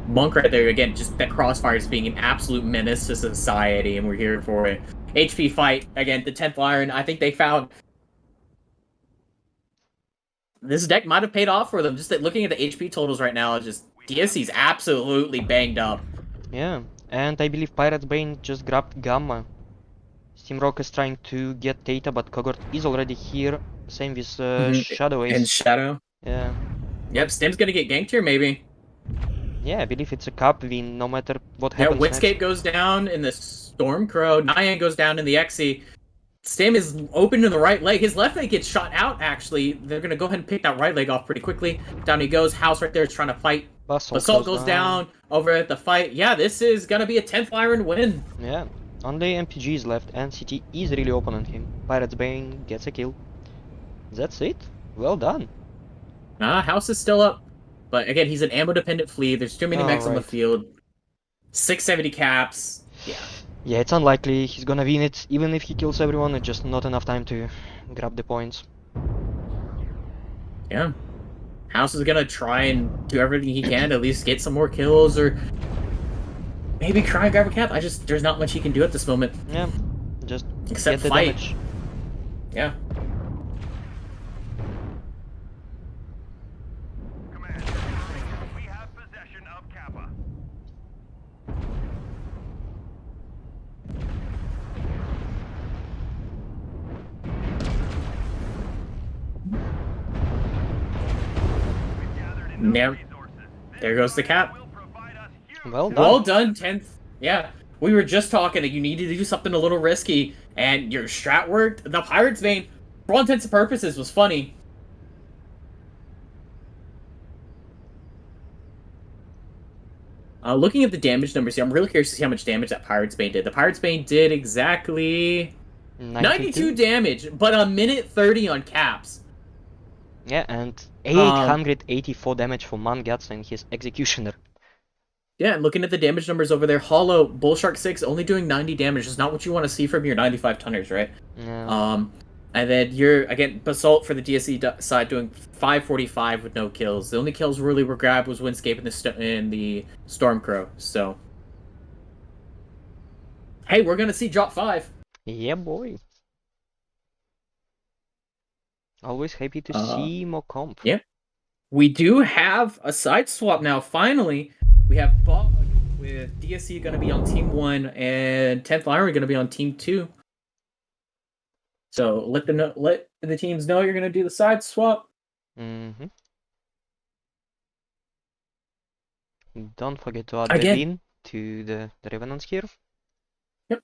Monk right there, again, just that Crossfire is being an absolute menace to society, and we're here for it. HP fight, again, the 10th Lyran, I think they found... This deck might have paid off for them, just that looking at the HP totals right now, just DSC's absolutely banged up. Yeah, and I believe Pirate's Bane just grabbed Gamma. Steamrock is trying to get Theta, but Kogort is already here. Same with Shadow Ace. And Shadow. Yeah. Yep, Stim's gonna get ganked here, maybe. Yeah, I believe it's a cup win, no matter what happens next. Winscape goes down in the Stormcrow. Nyan goes down in the Xe. Stim is open to the right leg. His left leg gets shot out, actually. They're gonna go ahead and pick that right leg off pretty quickly. Down he goes. House right there is trying to fight. Basalt goes down over at the fight. Yeah, this is gonna be a 10th Lyran win. Yeah. Only MPG is left, and CT is really open on him. Pirate's Bane gets a kill. That's it. Well done. House is still up. But again, he's an ammo-dependent fleet. There's too many mechs on the field. 670 caps. Yeah. Yeah, it's unlikely he's gonna win it. Even if he kills everyone, it's just not enough time to grab the points. Yeah. House is gonna try and do everything he can to at least get some more kills, or maybe try and grab a cap. There's not much he can do at this moment. Yeah, just except get the fight. damage. Yeah. Command, we have possession of Kappa. Now, there goes the cap. Well done. Well done, 10th. Yeah, we were just talking that you needed to do something a little risky, and your strat worked. The Pirate's Vein, for all intents and purposes, was funny. Looking at the damage numbers here, I'm really curious to see how much damage that Pirate's Bane did. The Pirate's Bane did exactly 92 damage, but a minute 30 on caps. Yeah, and 884 damage for Mangatsu and his Executioner. Yeah, and looking at the damage numbers over there, Hollow, Bullshark 6 only doing 90 damage is not what you want to see from your 95 tonners, right? Yeah. And then you're, again, Basalt for the DSC side doing 545 with no kills. The only kills really were grabbed was Windscape and the Stormcrow, so... Hey, we're gonna see drop 5. Yeah, boy. Always happy to see more comp. Yeah. We do have a side swap now, finally. We have Bog with DSC going to be on Team 1 and 10th Lyran going to be on Team 2. So let the teams know you're going to do the side swap. Mm-hmm. Don't forget to add Bedin to the Revenants here. Yep.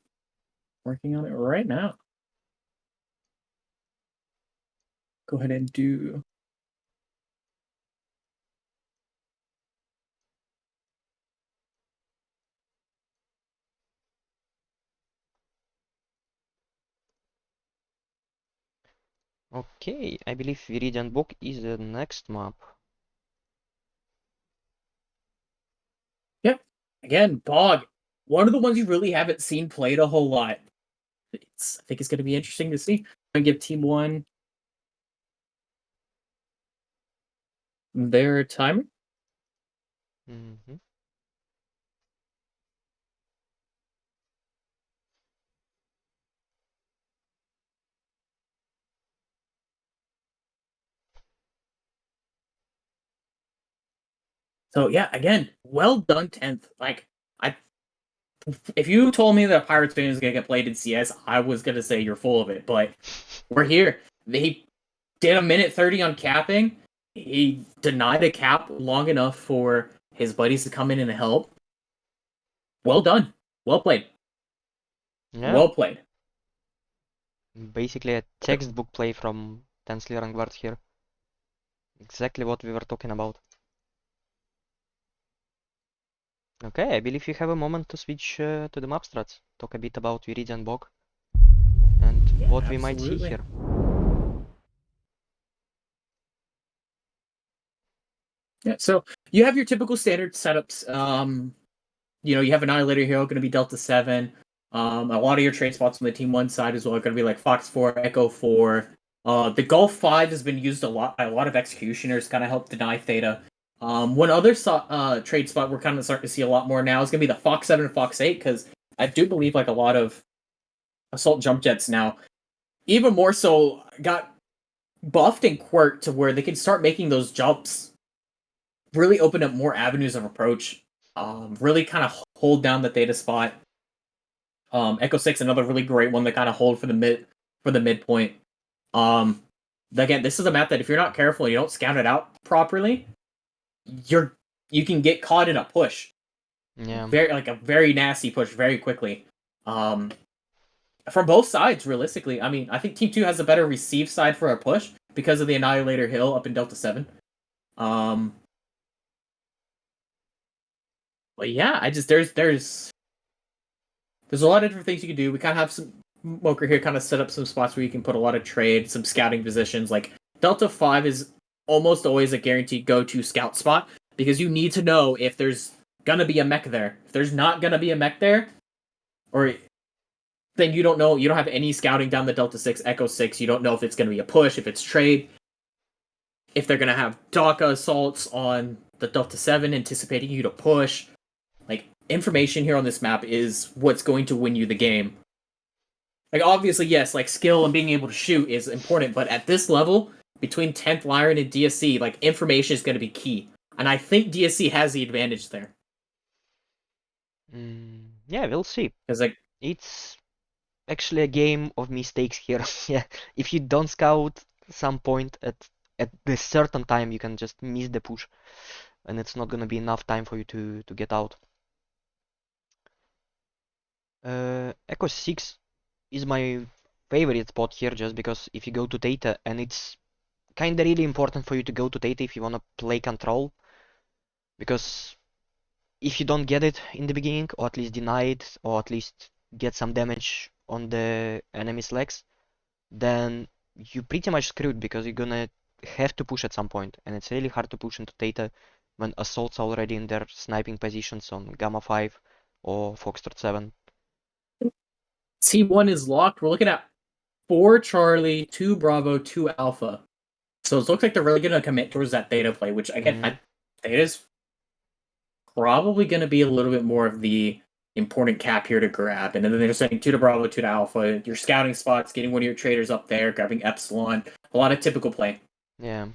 Working on it right now. Go ahead and do... Okay, I believe Viridian Book is the next map. Yep. Again, Bog. One of the ones you really haven't seen played a whole lot. I think it's going to be interesting to see. I'm going to give Team 1 their timer. Mm-hmm. So yeah, again, well done 10th. Like, if you told me that Pirates Bane was gonna get played in CS, I was gonna say you're full of it. But we're here. They did a minute 30 on capping. He denied a cap long enough for his buddies to come in and help. Well done. Well played. Yeah. Well played. Basically a textbook play from 10th Lyran Guard here. Exactly what we were talking about. Okay, I believe you have a moment to switch to the map strats. Talk a bit about Viridian Bog and what we might see here. Yeah, so you have your typical standard setups. You have Annihilator Hero going to be Delta 7. A lot of your trade spots on the Team 1 side as well are going to be like Fox 4, Echo 4. The Gulf 5 has been used a lot by a lot of Executioners, kind of help deny Theta. One other trade spot we're kind of starting to see a lot more now is going to be the Fox 7 and Fox 8, because I do believe like a lot of Assault Jump Jets now, even more so, got buffed and quirked to where they can start making those jumps, really open up more avenues of approach, really kind of hold down the Theta spot. Echo 6, another really great one to kind of hold for the midpoint. Again, this is a map that if you're not careful and you don't scout it out properly, you can get caught in a push. Yeah. A very nasty push very quickly. From both sides, realistically. I mean, I think Team 2 has a better receive side for a push because of the Annihilator Hill up in Delta 7. But yeah, there's a lot of different things you can do. We kind of have some Moker here kind of set up some spots where you can put a lot of trade, some scouting positions. Like Delta 5 is almost always a guaranteed go-to scout spot because you need to know if there's gonna be a mech there. If there's not gonna be a mech there, or then you don't know, you don't have any scouting down the Delta 6, Echo 6, you don't know if it's gonna be a push, if it's trade, if they're gonna have DACA assaults on the Delta 7 anticipating you to push. Like, information here on this map is what's going to win you the game. Like, obviously, yes, like, skill and being able to shoot is important, but at this level, between 10th Lyran and DSC, like, information is going to be key. And I think DSC has the advantage there. Yeah, we'll see. Because, like, it's actually a game of mistakes here. Yeah, if you don't scout some point at at this certain time you can just miss the push, and it's not gonna be enough time for you to get out. Echo 6 is my favorite spot here, just because if you go to Theta, and it's kinda really important for you to go to Theta if you wanna play control, because if you don't get it in the beginning, or at least deny it, or at least get some damage on the enemy's legs, then you pretty much screwed, because you're gonna have to push at some point, and it's really hard to push into Theta when Assault's already in their sniping positions on Gamma 5 or Foxtrot 7. T1 is locked. We're looking at 4 Charlie, 2 Bravo, 2 Alpha. So it looks like they're really going to commit towards that Theta play, which again, Theta's probably going to be a little bit more of the important cap here to grab. And then they're sending 2 to Bravo, 2 to Alpha. Your scouting spots, getting one of your traders up there, grabbing Epsilon. A lot of typical play. Yeah.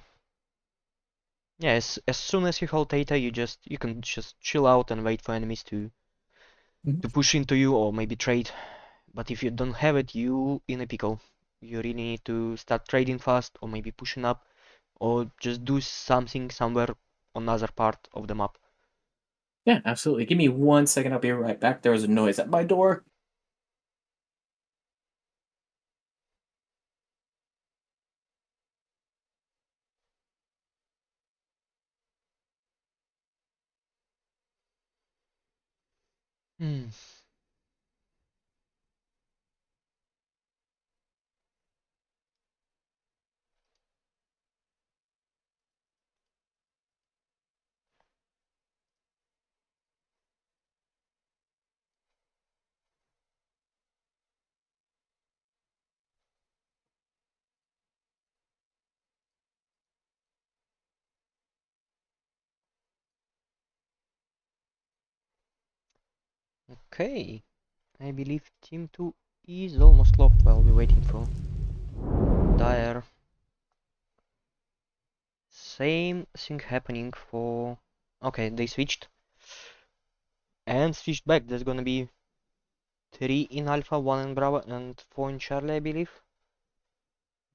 Yeah, as soon as you hold Theta, you can just chill out and wait for enemies to push into you, or maybe trade. But if you don't have it, you in a pickle. You really need to start trading fast, or maybe pushing up, or just do something somewhere on another part of the map. Yeah, absolutely. Give me 1 second. I'll be right back. There was a noise at my door. Hmm. Okay, I believe Team 2 is almost locked while we're waiting for Dire. Same thing happening for... Okay, they switched. And switched back. There's gonna be 3 in Alpha, 1 in Bravo, and 4 in Charlie, I believe.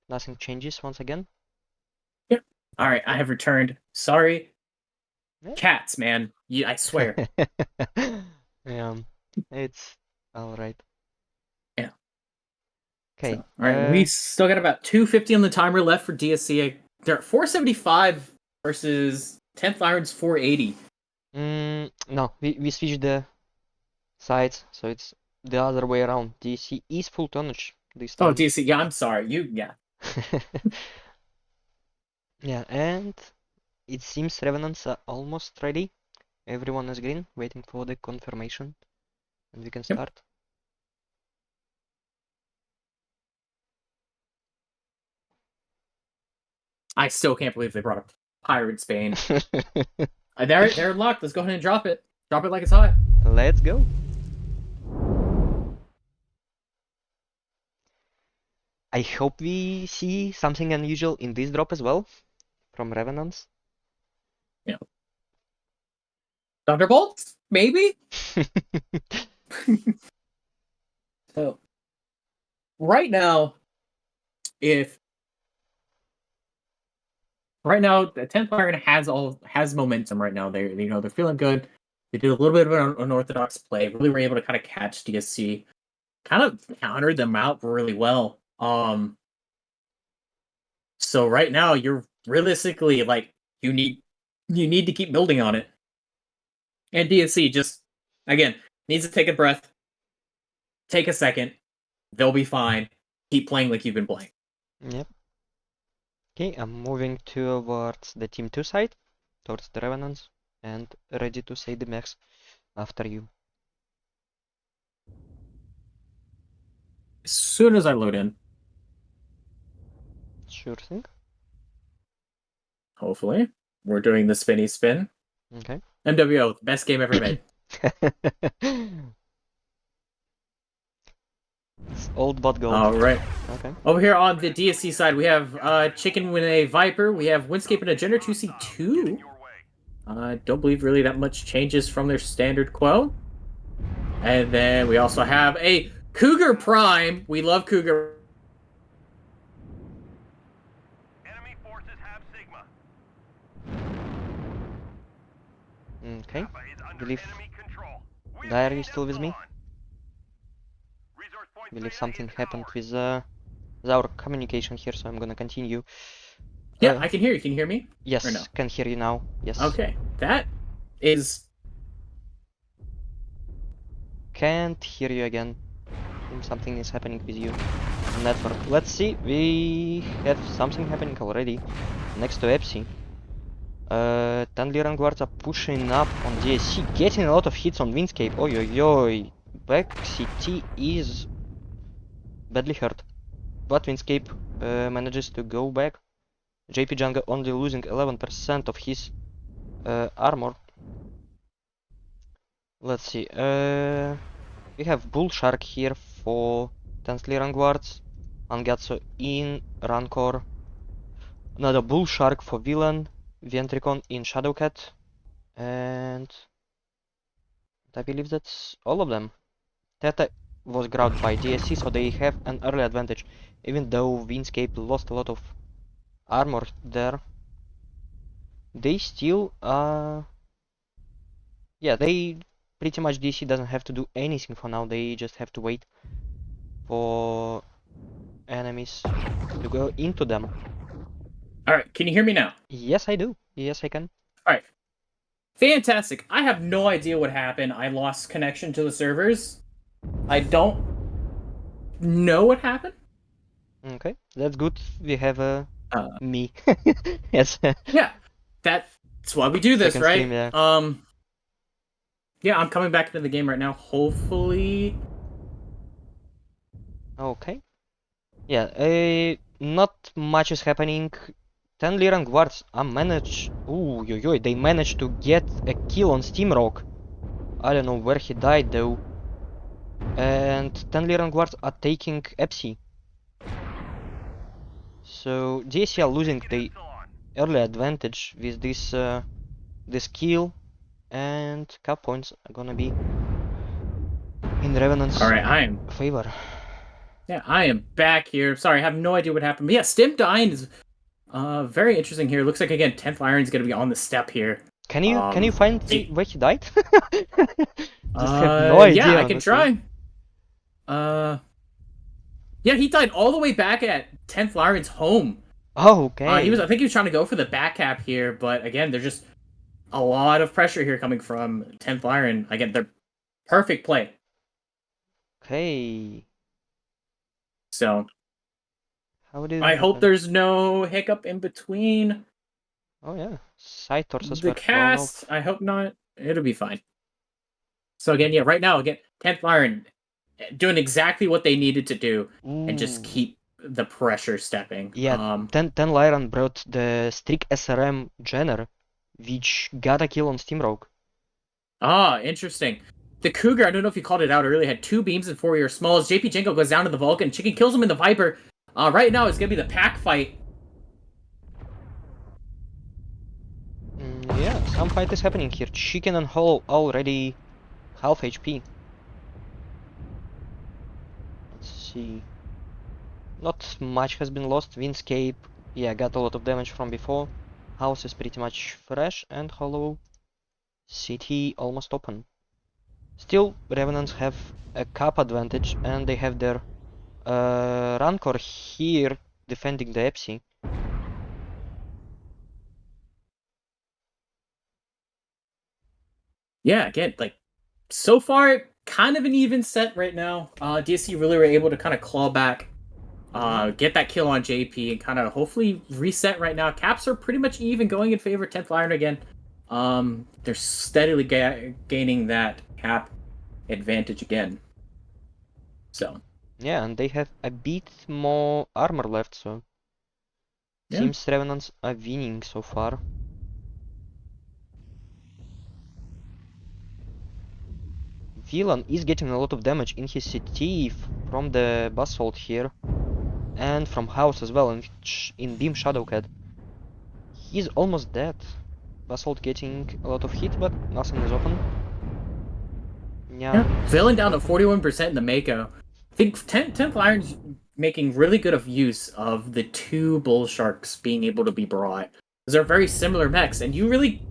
Nothing changes once again. Yep. All right, I have returned. Sorry. Yeah. Cats, man. I swear. Yeah, it's alright. Yeah. Okay. So, all right, we still got about 250 on the timer left for DSC. They're at 475 versus 10th Lyran's 480. No, we switched the sides, so it's the other way around. DC is full tonnage this Oh, time. DSC. Yeah, I'm sorry. Yeah. Yeah, and it seems Revenants are almost ready. Everyone is green, waiting for the confirmation, and we can Yep. start. I still can't believe they brought up Pirate Spain. They're locked. Let's go ahead and drop it. Drop it like it's hot. Let's go. I hope we see something unusual in this drop as well, from Revenants. Yeah. Thunderbolts? Maybe? So, right now, the 10th Lyran has momentum right now. They're feeling good. They did a little bit of an unorthodox play. Really were able to kind of catch DSC, kind of countered them out really well. So right now you're realistically like you need to keep building on it. And DSC just again needs to take a breath, take a second. They'll be fine. Keep playing like you've been playing. Yep. Okay, I'm moving towards the Team 2 side, towards the Revenants, and ready to say the max after you. As soon as I load in, Sure thing. hopefully, we're doing the spinny spin. Okay. MWO, best game ever made. It's old but gold. All right. Okay. Over here on the DSC side, we have Chicken with a Viper. We have Windscape and a Gender 2C2. I don't believe really that much changes from their standard quo. And then we also have a Cougar Prime. We love Cougar. Enemy forces have Okay, Kappa is under believe enemy control. We are Diary being is still with me. held on. Resource point Believe beta something is happened ours. with our communication here, so I'm gonna continue. Yeah, I can hear you. Can you hear me? Or no? Yes, can hear you now. Yes. Okay. That is Can't hear you again. Seems something is happening with you. Network. Let's see. We have something happening already. Next to Epsi. 10 Lyran guards are pushing up on DSC, getting a lot of hits on Windscape. Oi oi oi. Back CT is badly hurt. But Windscape manages to go back. JP Jungle only losing 11% of his armor. Let's see. We have Bull Shark here for 10 Lyran guards. Angatsu in Rancor. Another Bull Shark for Villain. Ventricon in Shadowcat. And I believe that's all of them. Theta was grabbed by DSC, so they have an early advantage. Even though Windscape lost a lot of armor there, they still yeah, they pretty much DC doesn't have to do anything for now. They just have to wait for enemies to go into them. all right. Can you hear me now? Yes, I do. Yes, I can. All right. Fantastic. I have no idea what happened. I lost connection to the servers. I don't know what happened. Okay, that's good. We have Uh, me. Yes. yeah, that's why we do this, Second right? stream, yeah. Yeah, I'm coming back into the game right now. Hopefully, Okay. Yeah, not much is happening. 10 Lyran guards are managed. Ooh, yo, yo, they managed to get a kill on Steamrock. I don't know where he died though. And 10 Lyran guards are taking Epsi. So DSC are losing the early advantage with this kill, and cap points are gonna be in Revenant's all right. I am. favor. Yeah, I am back here. Sorry, I have no idea what happened. But yeah, Stim dying is very interesting here. Looks like again, 10th Lyran's gonna be on the step here. Can you find where he died? Just have no idea. Yeah, I can honestly. try. Yeah, he died all the way back at 10th Lyran's home. Oh, okay. I think he was trying to go for the back cap here, but again, there's just a lot of pressure here coming from 10th Lyran. Again, they're perfect play. Okay. So How did it I hope happen? there's no hiccup in between Oh yeah, side torsos the were thrown off. cast. I hope not. It'll be fine. So again, yeah, right now, again, 10th Lyran doing exactly what they needed to do and just Ooh. keep the pressure stepping. Yeah, 10 Lyran brought the Strict SRM Jenner, which got a kill on Steamrogue. Interesting. The Cougar, I don't know if you called it out earlier, had 2 beams and 4 year smalls. JP Jinko goes down to the Vulcan. Chicken kills him in the Viper. Right now, it's going to be the pack fight. Yeah, some fight is happening here. Chicken and Hollow already half HP. Let's see. Not much has been lost. Windscape, yeah, got a lot of damage from before. House is pretty much fresh, and Hollow City almost open. Still, Revenants have a cap advantage, and they have their Rancor here defending the Epsi. Yeah, again, like, so far, kind of an even set right now. DSC really were able to kind of claw back, get that kill on JP, and kind of hopefully reset right now. Caps are pretty much even, going in favor of 10th Lyran again. They're steadily gaining that cap advantage again. So Yeah, and they have a bit more armor left, so yeah. seems Revenants are winning so far. Villain is getting a lot of damage in his CT from the Basalt here, and from House as well, in Beam Shadowcat. He's almost dead. Basalt getting a lot of hit, but nothing is open. Yeah. Villain down to 41% in the Mako. I think 10th Lyran's making really good of use of the 2 Bull Sharks being able to be brought. They're very similar mechs, and you really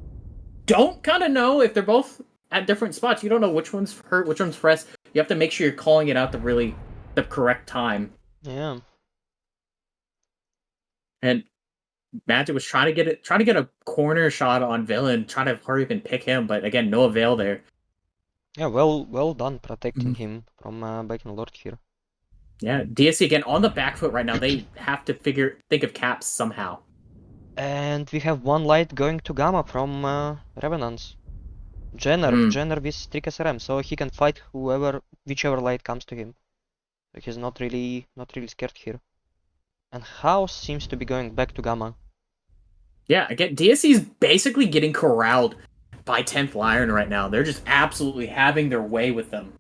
don't kind of know if they're both at different spots. You don't know which one's hurt, which one's fresh. You have to make sure you're calling it out the correct time. Yeah. And Magic was trying to get a corner shot on Villain, trying to hurry up and pick him, but again, no avail there. Yeah, well done protecting Mhm. him from Bacon Lord here. Yeah, DSC again on the back foot right now. They have to think of caps somehow. And we have one light going to Gamma from Revenants. Jenner with Strict SRM, so he can fight whichever light comes to him. So he's not really scared here. And House seems to be going back to Gamma. Yeah, again, DSC is basically getting corralled by 10th Lyran right now. They're just absolutely having their way with them.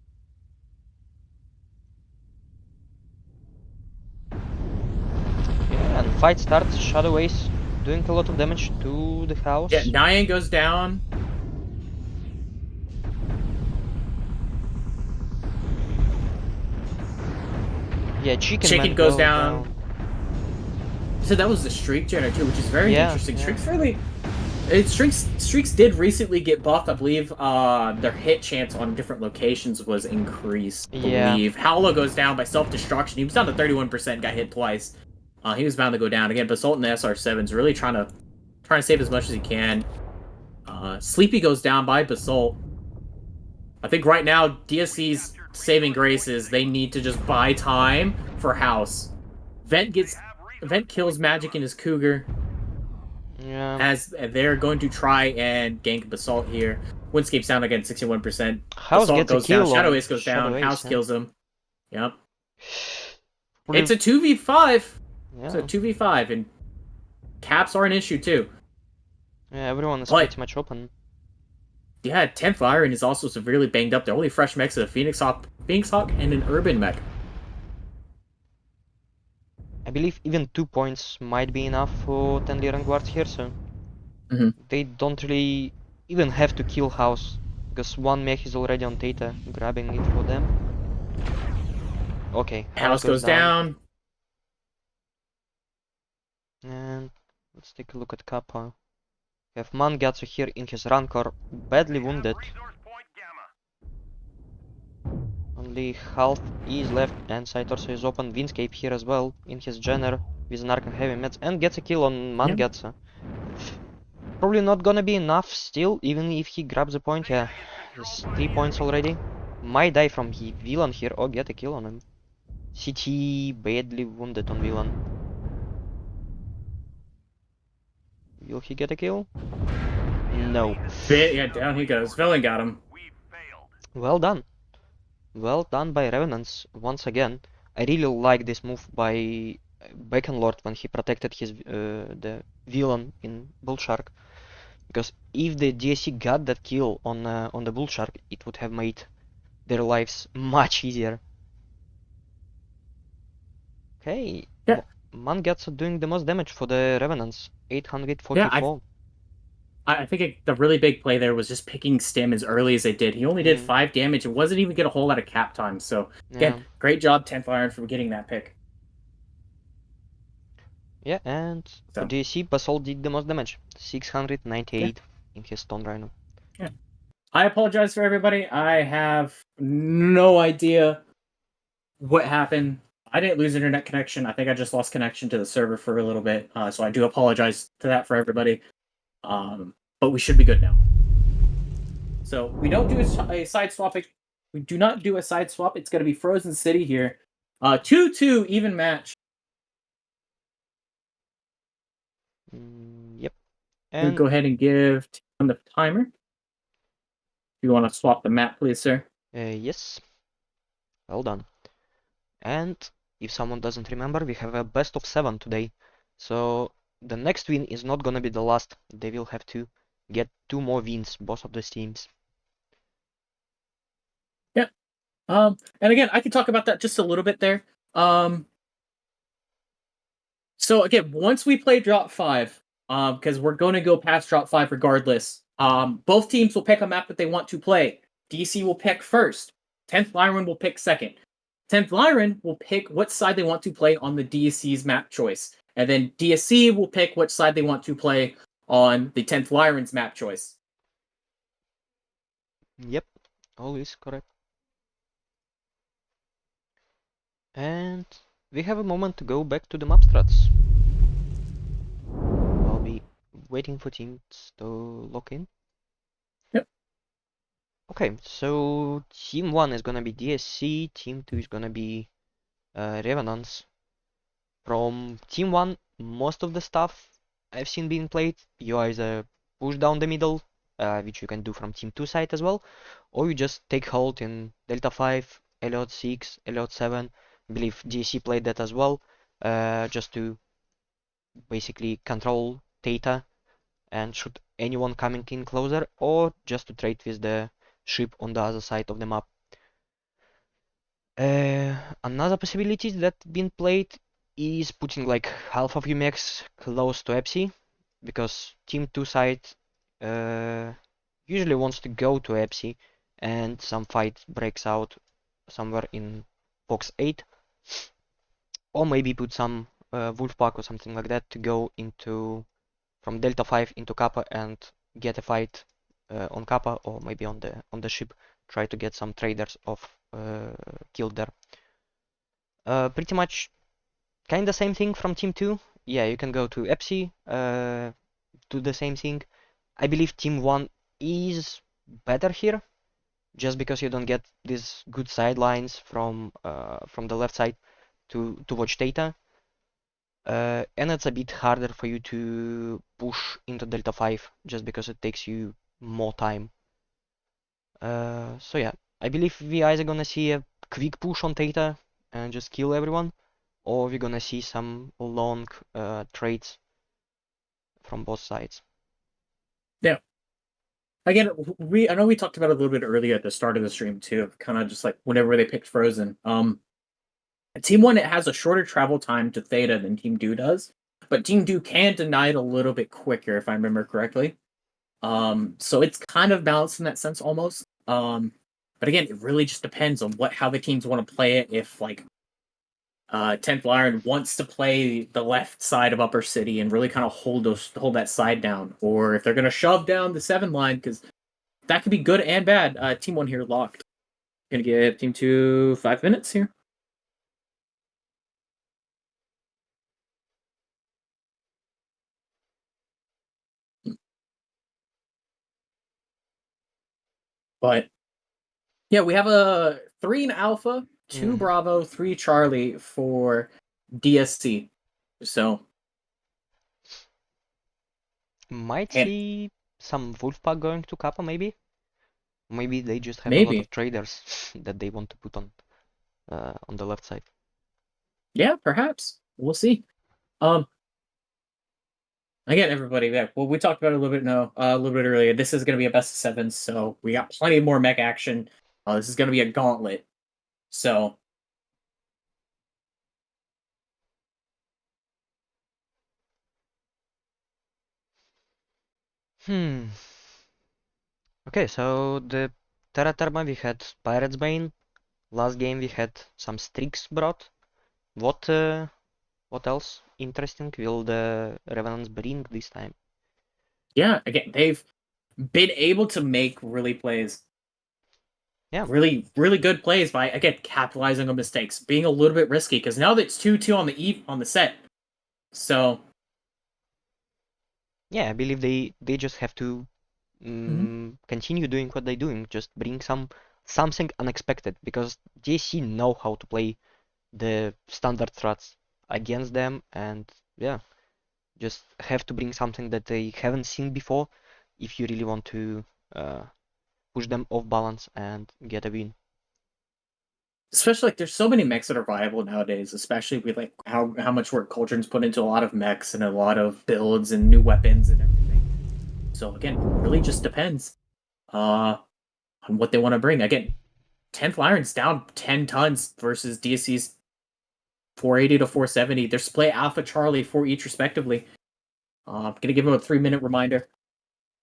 Yeah, and fight starts. Shadow Ace doing a lot of damage to the house. Yeah, Nyan goes down. Yeah, Chicken Chicken Man goes down. down. So that was the Streak Jenner too, which is very Yeah, interesting. yeah. Streaks did recently get buffed. I believe their hit chance on different locations was increased. I Yeah. believe Howla goes down by self-destruction. He was down to 31%, got hit twice. He was bound to go down again. Basalt and the SR7's really trying to save as much as he can. Sleepy goes down by Basalt. I think right now DSC's saving grace is they need to just buy time for House. Vent kills Magic in his Cougar. Yeah. As they're going to try and gank Basalt here. Windscape's down again, 61%. House Basalt gets a goes down. kill Shadow on Ace goes Shadow down. Ace, House yeah. kills him. Yep. Probably- It's a 2v5. Yeah. It's a 2v5, and caps are an issue too. Yeah, everyone is But- pretty much open. Yeah, 10th Lyran is also severely banged up. The only fresh mechs are a Phoenix Hawk, and an Urban mech. I believe even 2 points might be enough for 10 Lyran guards here, so Mhm. they don't really even have to kill House, because one mech is already on Theta, grabbing it for them. Okay, House goes down. And let's take a look at Kappa. We have Mangatsu here in his Rancor, badly wounded. Resource point Gamma. Only half is left, and side torso is open. Windscape here as well in his Jenner with an Arc and Heavy Mets, and gets a kill on Mangatsu. Probably not gonna be enough still, even if he grabs a point. Yeah, there's 3 points already. Might die from the villain here, or get a kill on him. CT badly wounded on villain. Will he get a kill? No. Yeah, down he goes. Villain got him. We failed. Well done. Well done by Revenants once again. I really like this move by Bacon Lord when he protected his the villain in Bull Shark, because if the DSC got that kill on the Bull Shark, it would have made their lives much easier. Okay, Yeah. Mangatsu doing the most damage for the Revenants, 844. I think the really big play there was just picking Stim as early as they did. He only did 5 damage and wasn't even get a whole lot of cap time. So again, Yeah. great job 10th Lyran for getting that pick. Yeah, and So. for DSC, Basalt did the most damage, 698 in his Stone Rhino. I apologize for everybody. I have no idea what happened. I didn't lose internet connection. I think I just lost connection to the server for a little bit. So I do apologize to that for everybody. But we should be good now. So we don't do a side swap. We do not do a side swap. It's going to be Frozen City here. 2-2 even match. Yep. We'll And go ahead and give on the timer. If you want to swap the map, please, sir. yes. Well done. And if someone doesn't remember, we have a best of 7 today. So the next win is not gonna be the last. They will have to get 2 more wins, both of the teams. Yeah. And again, I can talk about that just a little bit there. So again, once we play drop 5, because we're going to go past drop 5 regardless, both teams will pick a map that they want to play. DC will pick first. 10th Lyran will pick second. 10th Lyran will pick what side they want to play on the DSC's map choice. And then DSC will pick what side they want to play on the 10th Lyran's map choice. Yep, always correct. And we have a moment to go back to the map strats. I'll be waiting for teams to lock in. Yep. Okay, so team 1 is gonna be DSC, team 2 is gonna be Revenants. From team 1, most of the stuff I've seen being played, you either push down the middle, which you can do from team 2 side as well, or you just take hold in Delta 5, Elliot 6, Elliot 7. I believe DSC played that as well, just to basically control Theta and shoot anyone coming in closer, or just to trade with the ship on the other side of the map. Another possibility that been played is putting like half of your mechs close to EPSI, because Team 2 side usually wants to go to EPSI and some fight breaks out somewhere in box 8, or maybe put some Wolfpack or something like that to go into from Delta 5 into Kappa and get a fight on Kappa, or maybe on the ship, try to get some traders off killed there. Pretty much kind of same thing from Team 2. Yeah, you can go to EPSI, do the same thing. I believe Team 1 is better here, just because you don't get these good sidelines from the left side to watch data. And it's a bit harder for you to push into Delta 5, just because it takes you more time. So yeah, I believe we either gonna see a quick push on Theta and just kill everyone, or we're gonna see some long trades from both sides. Yeah. Again, I know we talked about it a little bit earlier at the start of the stream too, kind of just like whenever they picked Frozen. Team 1 it has a shorter travel time to Theta than Team 2 does, but Team 2 can deny it a little bit quicker if I remember correctly. So it's kind of balanced in that sense almost. But again, it really just depends on how the teams want to play it. If like 10th Lyran wants to play the left side of Upper City and really kind of hold that side down, or if they're going to shove down the 7 line, because that could be good and bad. Team 1 here locked. Gonna give Team 2 5 minutes here. But yeah, we have a 3 in Alpha, 2 Bravo, 3 Charlie for DSC. So Might and see some Wolfpack going to Kappa, maybe. Maybe they just have a lot maybe. of traders that they want to put on the left side. Yeah, perhaps. We'll see. Again, everybody, yeah, well, we talked about it a little bit a little bit earlier. This is going to be a best of 7, so we got plenty more mech action. This is going to be a gauntlet. So Okay, so the Terra Terma we had Pirate's Bane. Last game we had some Strix brought. What else interesting will the Revenants bring this time? yeah, again, they've been able to make really plays. Yeah. Really, really good plays by again capitalizing on mistakes, being a little bit risky because now that it's 2-2 on the set. So Yeah, I believe they just have to continue doing what they're doing, just bring something unexpected, because JC know how to play the standard threats against them, and yeah, just have to bring something that they haven't seen before if you really want to push them off balance and get a win. especially like there's so many mechs that are viable nowadays, especially with like how much work Cauldron's put into a lot of mechs and a lot of builds and new weapons and everything. So again, it really just depends on what they want to bring. Again, 10th Lyran's down 10 tons versus DSC's 480 to 470. They're split Alpha Charlie for each respectively. I'm gonna give them a 3-minute reminder.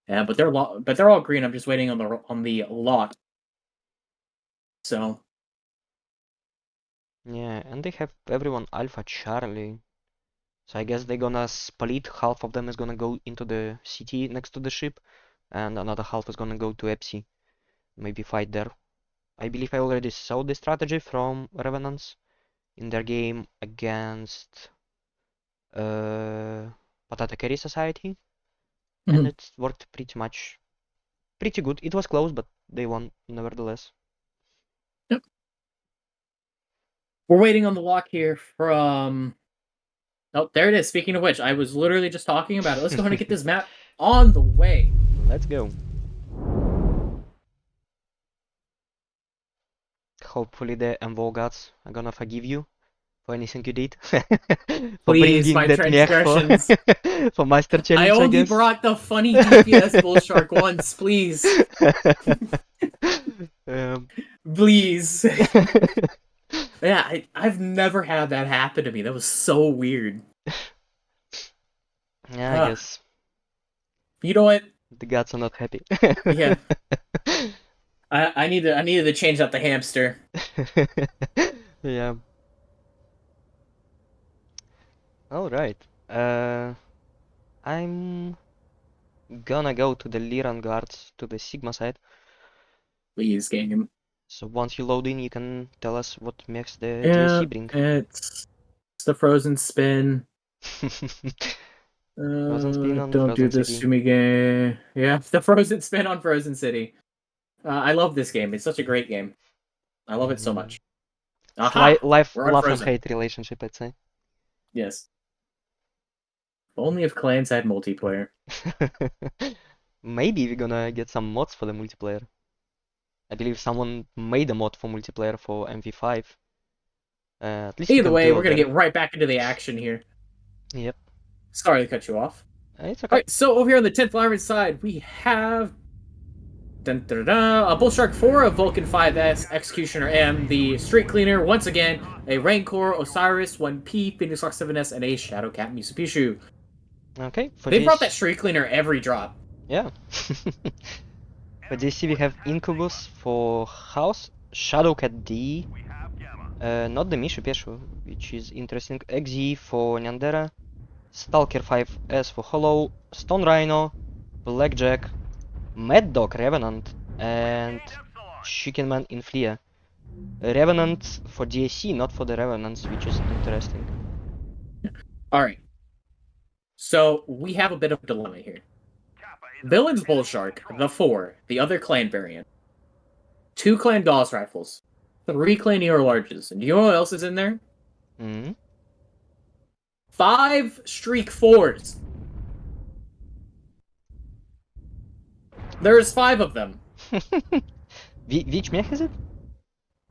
Yeah, but they're all green. I'm just waiting on the lock. So Yeah, and they have everyone Alpha Charlie. So I guess they're gonna split. Half of them is gonna go into the city next to the ship, and another half is gonna go to EPSI. maybe fight there. I believe I already saw this strategy from Revenants in their game against Patata Carry Society, and Mhm. it worked pretty good. It was close, but they won nevertheless. Yep. We're waiting on the lock here from. Oh, there it is. Speaking of which, I was literally just talking about it. Let's go ahead and get this map on the way. Let's go. Hopefully the MWO gods are gonna forgive you for anything you did. For Please, bringing my that mech transgressions. for Master I Challenge, I only guess. brought the funny DPS bull shark once, please. Um, Please. Yeah, I've never had that happen to me. That was so weird. yeah, I Ah, guess you know what? the gods are not happy. Yeah, I needed to change out the hamster. Yeah. All right. I'm gonna go to the Lyran guards to the Sigma side. Please, game. So once you load in, you can tell us what makes the Yeah, DLC bring. it's the frozen spin. Frozen Spin on Don't do Frozen this City. to me, game. Yeah, the frozen spin on Frozen City. I love this game. It's such a great game. I love it so much. It's Aha! We're on love and Frozen. hate relationship, I'd say. Yes. Only if clans had multiplayer. Maybe we're gonna get some mods for the multiplayer. I believe someone made a mod for multiplayer for MV5. At least you Either can way, we're duel gonna there. get right back into the action here. Yep. Sorry to cut you off. It's okay. Alright, so over here on the 10th Lyran side, we have a Bull Shark 4, a Vulcan 5S, Executioner M, the Street Cleaner, once again, a Rancor, Osiris, 1P, Phoenix Rock 7S, and a Shadowcat Musapishu. Okay, for They brought that this, Street Cleaner every drop. yeah. For DC we have Incubus for House, Shadowcat D, We have Gamma. not the Mishu Peshu, which is interesting, XZ for Nyandera, Stalker 5S for Hollow, Stone Rhino, Blackjack, Mad Dog Revenant, and Epsilon. Chicken Man in Flea. Revenant for DSC, not for the Revenants, which is interesting. Alright. So, we have a bit of a dilemma here. Kappa is Villain's Bull Shark, the 4, the other clan variant. 2 clan Gauss rifles. 3 clan Neo Larges. And do you know what else is in there? Mm. 5 Streak 4s. There's 5 of them. Which mech is it?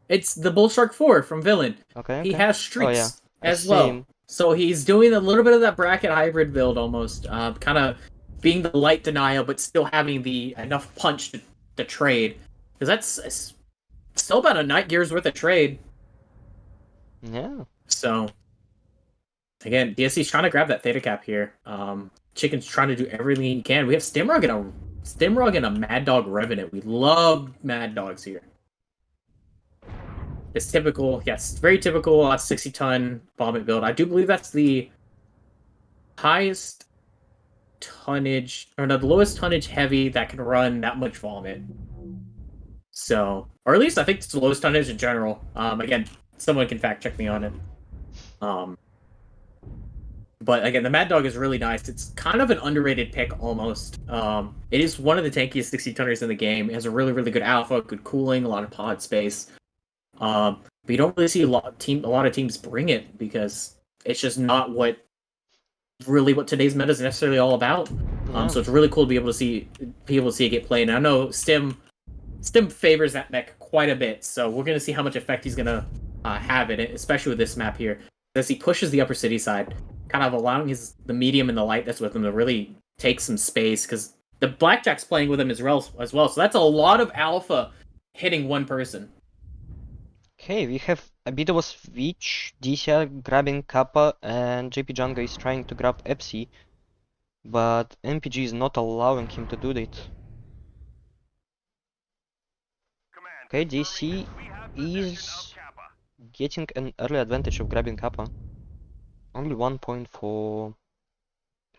It's the Bull Shark 4 from Villain. Okay, He okay. has streaks yeah. I as see well. him. So he's doing a little bit of that bracket hybrid build almost. Kind of being the light denial, but still having the enough punch to trade. Because that's still about a night gear's worth of trade. Yeah. So, again, DSC's trying to grab that Theta Cap here. Chicken's trying to do everything he can. We have Stimrog and a Mad Dog Revenant. We love Mad Dogs here. It's typical, yes, very typical 60-ton vomit build. I do believe that's the highest tonnage, or no, the lowest tonnage heavy that can run that much vomit. So, or at least I think it's the lowest tonnage in general. Again, someone can fact check me on it. But again, the Mad Dog is really nice. It's kind of an underrated pick almost. It is one of the tankiest 60-tonners in the game. It has a really, really good alpha, good cooling, a lot of pod space. But you don't really see a lot of teams bring it because it's just not what today's meta is necessarily all about. Yeah. So it's really cool to be able to see it get played. And I know Stim favors that mech quite a bit, so we're gonna see how much effect he's gonna have in it, especially with this map here, as he pushes the upper city side, kind of allowing the medium and the light that's with him to really take some space because the Blackjack's playing with him as well. So that's a lot of alpha hitting one person. Okay, we have a bit of a switch. DC grabbing Kappa and JP Django is trying to grab Epsi, but MPG is not allowing him to do that. Command. Okay, DC We have possession of is Kappa. getting an early advantage of grabbing Kappa. Only 1 point for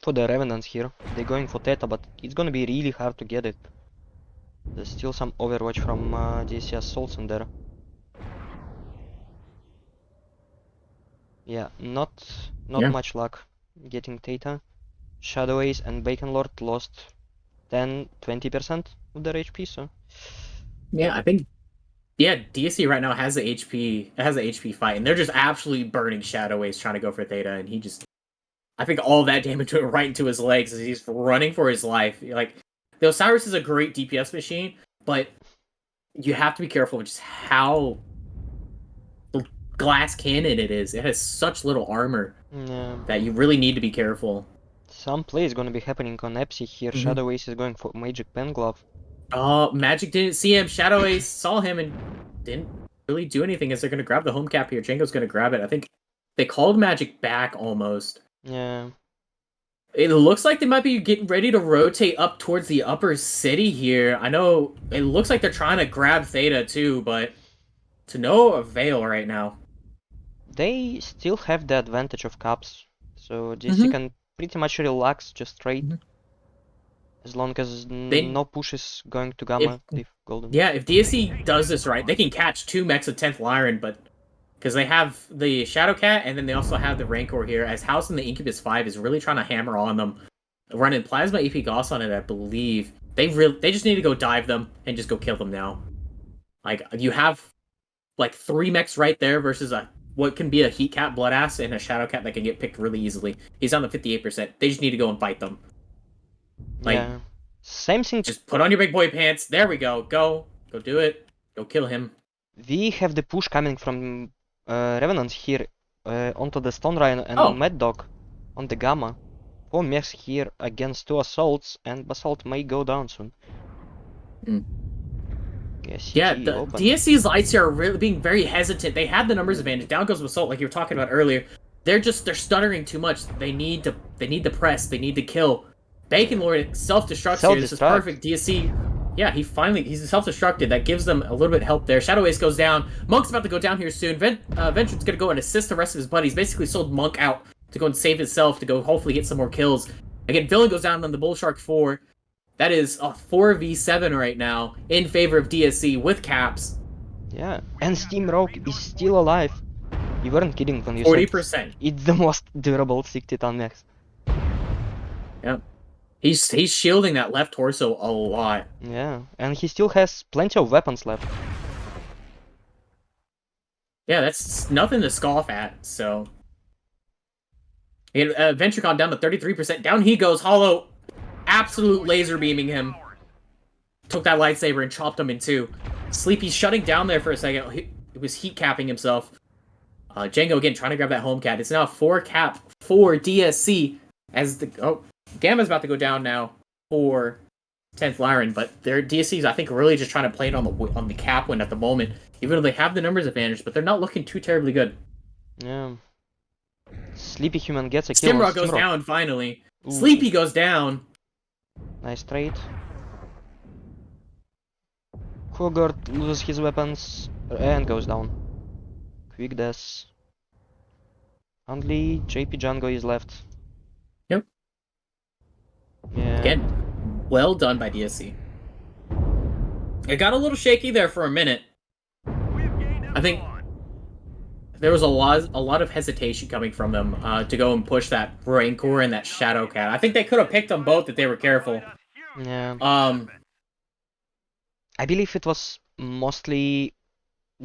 the Revenants here. They're going for Theta, but it's gonna be really hard to get it. There's still some Overwatch from DSC assaults in there. Yeah, not Yeah. much luck getting Theta. Shadow Ace and Bacon Lord lost 10-20% of their HP, so Yeah, I think DSC right now has the HP fight, and they're just absolutely burning Shadow Ace trying to go for Theta, and I think all that damage went right into his legs as he's running for his life. Like, the Osiris is a great DPS machine, but you have to be careful with just how glass cannon it is. It has such little armor yeah. that you really need to be careful. Some play is gonna be happening on Epsi here. Shadow Ace is going for Magic Pen Glove. Magic didn't see him. Shadow Ace saw him and didn't really do anything as they're going to grab the home cap here. Django's going to grab it. I think they called Magic back almost. Yeah. It looks like they might be getting ready to rotate up towards the upper city here. I know it looks like they're trying to grab Theta too, but to no avail right now. They still have the advantage of caps, so DC can pretty much relax, just trade. As long as no push is going to Gamma, they've golden. Yeah, if DSC does this right, they can catch 2 mechs of 10th Lyran, but because they have the Shadowcat and then they also have the Rancor here, as House and the Incubus 5 is really trying to hammer on them. Running Plasma AP Gauss on it, I believe. They just need to go dive them and just go kill them now. Like, you have like 3 mechs right there versus what can be a Heat Cat, Blood Ass, and a Shadowcat that can get picked really easily. He's on the 58%. They just need to go and fight them. Like, yeah. Same thing. just put on your big boy pants. There we go. Go do it. Go kill him. We have the push coming from Revenant here onto the Stone Rhino and Mad Dog on the Gamma. 4 mechs here against 2 assaults, and Basalt may go down soon. Yeah, the DSC's lights here are really being very hesitant. They had the numbers advantage. Down goes Basalt, like you were talking about earlier. They're stuttering too much. They need to press. They need to kill. Bacon Lord self-destructs here. This is perfect. DSC, yeah, he's self-destructed. That gives them a little bit of help there. Shadow Ace goes down. Monk's about to go down here soon. Venture's gonna go and assist the rest of his buddies. Basically sold Monk out to go and save himself, to go hopefully get some more kills. Again, Villain goes down on the Bull Shark 4. That is a 4v7 right now in favor of DSC with caps. Yeah, and Steam Rogue is still alive. You weren't kidding when you 40%. said it's the most durable 60-ton mechs. Yeah. He's shielding that left torso a lot. Yeah, and he still has plenty of weapons left. Yeah, that's nothing to scoff at, so... Venturecon down to 33%. Down he goes. Hollow absolute laser beaming him. Took that lightsaber and chopped him in two. Sleepy's shutting down there for a second. He was heat capping himself. Django again trying to grab that home cat. It's now 4 cap for DSC as the Gamma's about to go down now for 10th Lyran, but their DSC's I think really just trying to play it on the cap win at the moment. Even though they have the numbers advantage, but they're not looking too terribly good. Yeah. Sleepy Human gets a kill. Stimrock goes down finally. Ooh. Sleepy goes down. Nice trade. Kogort loses his weapons and goes down. Quick death. Only JP Django is left. Yep. Yeah. Again, well done by DSC. It got a little shaky there for a minute. I think there was a lot of hesitation coming from them to go and push that Rancor and that Shadowcat. I think they could have picked them both if they were careful. Yeah. I believe it was mostly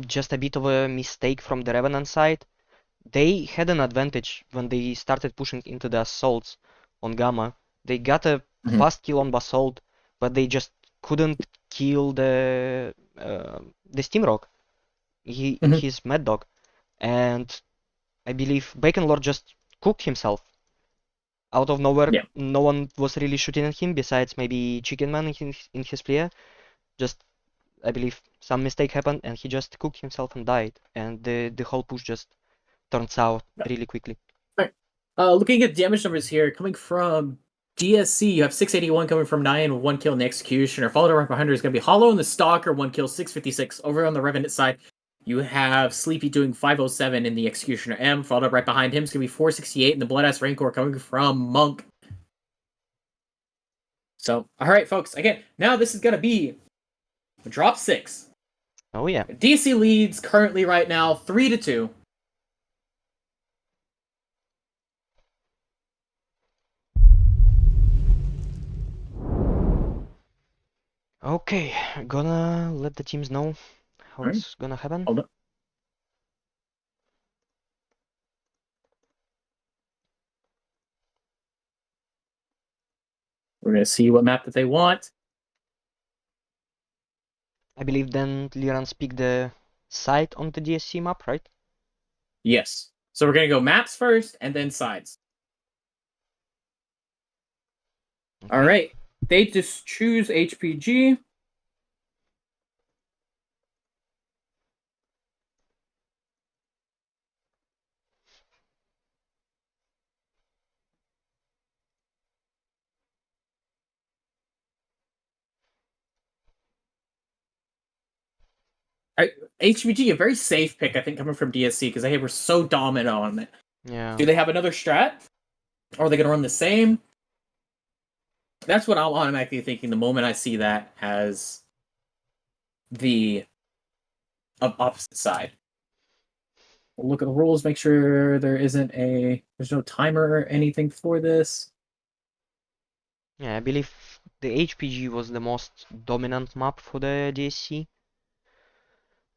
just a bit of a mistake from the Revenant side. They had an advantage when they started pushing into the assaults on Gamma. They got a fast kill on Basalt, but they just couldn't kill the Steamrock. His Mad Dog. And I believe Bacon Lord just cooked himself. Out of nowhere, no one was really shooting at him besides maybe Chicken Man in his player. Just, I believe, some mistake happened and he just cooked himself and died. And the whole push just turns out really quickly. All right. Looking at damage numbers here, coming from DSC, you have 681 coming from Nyan with 1 kill in the Executioner. Followed right behind her is going to be Hollow in the Stalker, 1 kill, 656. Over on the Revenant side, you have Sleepy doing 507 in the Executioner M. Followed up right behind him is going to be 468 in the Blood-Ass Rancor coming from Monk. So, alright folks, again, now this is going to be Drop 6. Oh yeah. DC leads currently right now 3-2. Okay, gonna let the teams know how Alright. it's gonna happen. Hold up. We're gonna see what map that they want. I believe then Lyran picked the site on the DSC map, right? Yes. So we're gonna go maps first and then sides. Okay. Alright. They just choose HPG. HPG, a very safe pick, I think, coming from DSC because they were so dominant on it. Yeah. Do they have another strat? Or are they going to run the same? That's what I'm automatically thinking the moment I see that as the opposite side. We'll look at the rules, make sure there's no timer or anything for this. Yeah, I believe the HPG was the most dominant map for the DSC.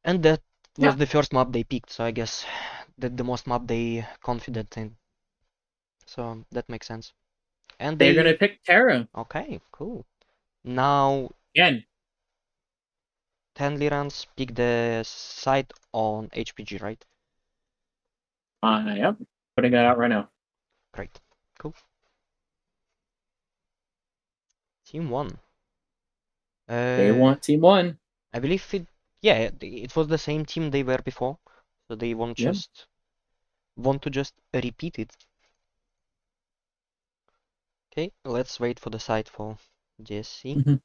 And that was Yeah. the first map they picked, so I guess that the most map they confident in. So that makes sense. And They're going to they... pick Terra. Okay, cool. Now Again, 10 Lyrans pick the site on HPG, right? yep. Putting that out right now. Great. Cool. Team 1. They want Team 1. I believe it was the same team they were before, so they won't Yep. just want to just repeat it. Okay, let's wait for the site for DSC. Mhm.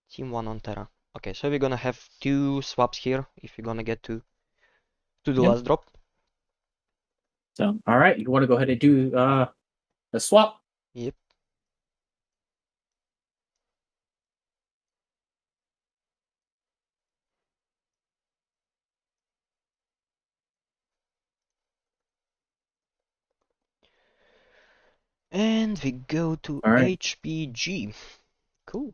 Team 1 on Terra. Okay, so we're gonna have 2 swaps here if you're gonna get to the Yep. last drop. So, all right, you want to go ahead and do the swap? Yep. And we go to All right. HPG. Cool.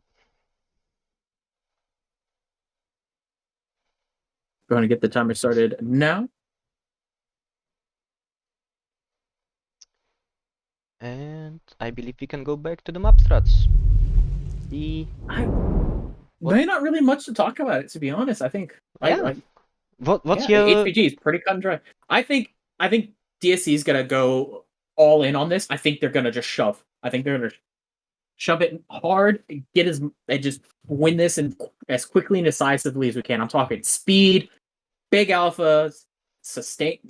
Going to get the timer started now. And I believe we can go back to the map strats. The What? There's not really much to talk about it, to be honest. I think Yeah. What's yeah, your... HPG is pretty cut and dry. I think DSC is gonna go all in on this. I think they're gonna just shove. I think they're gonna shove it hard, and just win this and as quickly and decisively as we can. I'm talking speed, big alphas,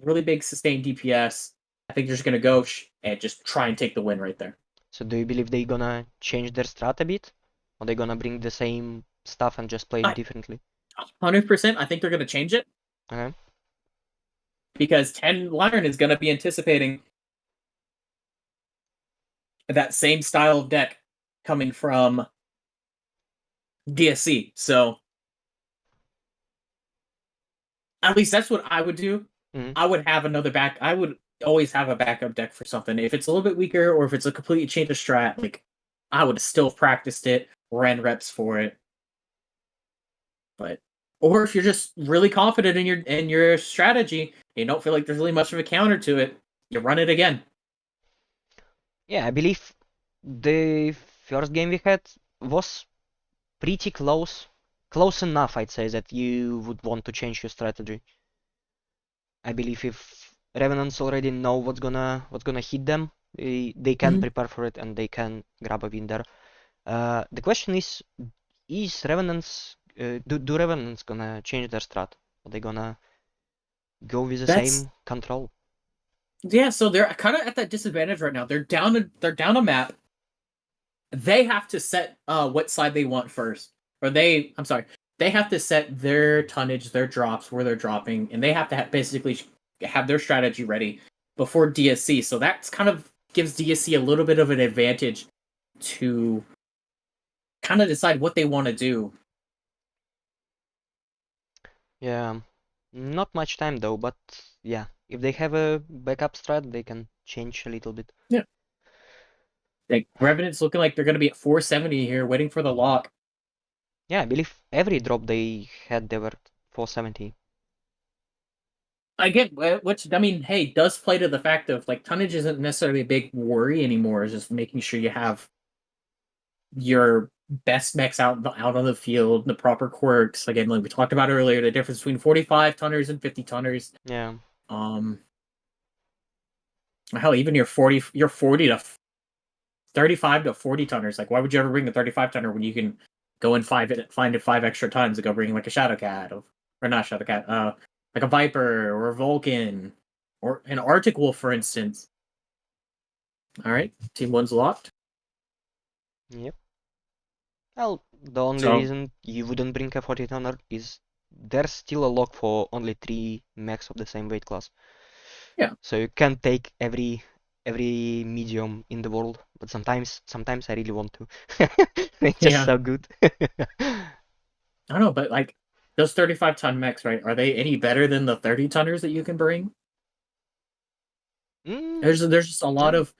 really big sustained DPS. I think they're just gonna go and just try and take the win right there. So do you believe they're gonna change their strat a bit? Or they gonna bring the same stuff and just play it differently? 100%. I think they're gonna change it. Okay. Because 10 Lyran is going to be anticipating that same style of deck coming from DSC. So at least that's what I would do. Mhm. I would have I would always have a backup deck for something. If it's a little bit weaker or if it's a completely change of strat, like I would have still practiced it, ran reps for it. But or if you're just really confident in your strategy, you don't feel like there's really much of a counter to it, you run it again. Yeah, I believe the first game we had was pretty close. Close enough, I'd say, that you would want to change your strategy. I believe if Revenants already know what's gonna hit them, they can prepare for it and they can grab a win there. The question is Revenants do Revenants gonna change their strat? Are they gonna go with the same control? Yeah, so they're kind of at that disadvantage right now. They're down a map. They have to set what side they want first. I'm sorry. They have to set their tonnage, their drops, where they're dropping, and they have to basically have their strategy ready before DSC. So that's kind of gives DSC a little bit of an advantage to kind of decide what they want to do Yeah, not much time though, but yeah, if they have a backup strat, they can change a little bit. Like Revenant's looking like they're going to be at 470 here, waiting for the lock. Yeah, I believe every drop they had, they were 470. I get which I mean, hey, does play to the fact of like tonnage isn't necessarily a big worry anymore. It's just making sure you have your best mechs out on the field, the proper quirks. Again, like we talked about earlier, the difference between 45 tonners and 50 tonners. Yeah, Um, hell, even your 40 to 35 to 40 tonners. Like, why would you ever bring the 35 tonner when you can go and find it 5 extra tons and go bring like a Shadowcat or not Shadowcat, like a Viper or a Vulcan or an Arctic Wolf, for instance. All right, team one's locked. yep. Well, the only So reason you wouldn't bring a 40 tonner is there's still a lock for only 3 mechs of the same weight class. Yeah. So you can take every medium in the world, but sometimes I really want to. It's just yeah, so good. I don't know, but like those 35-ton mechs, right? Are they any better than the 30 tonners that you can bring? Mm, There's just a lot yeah. of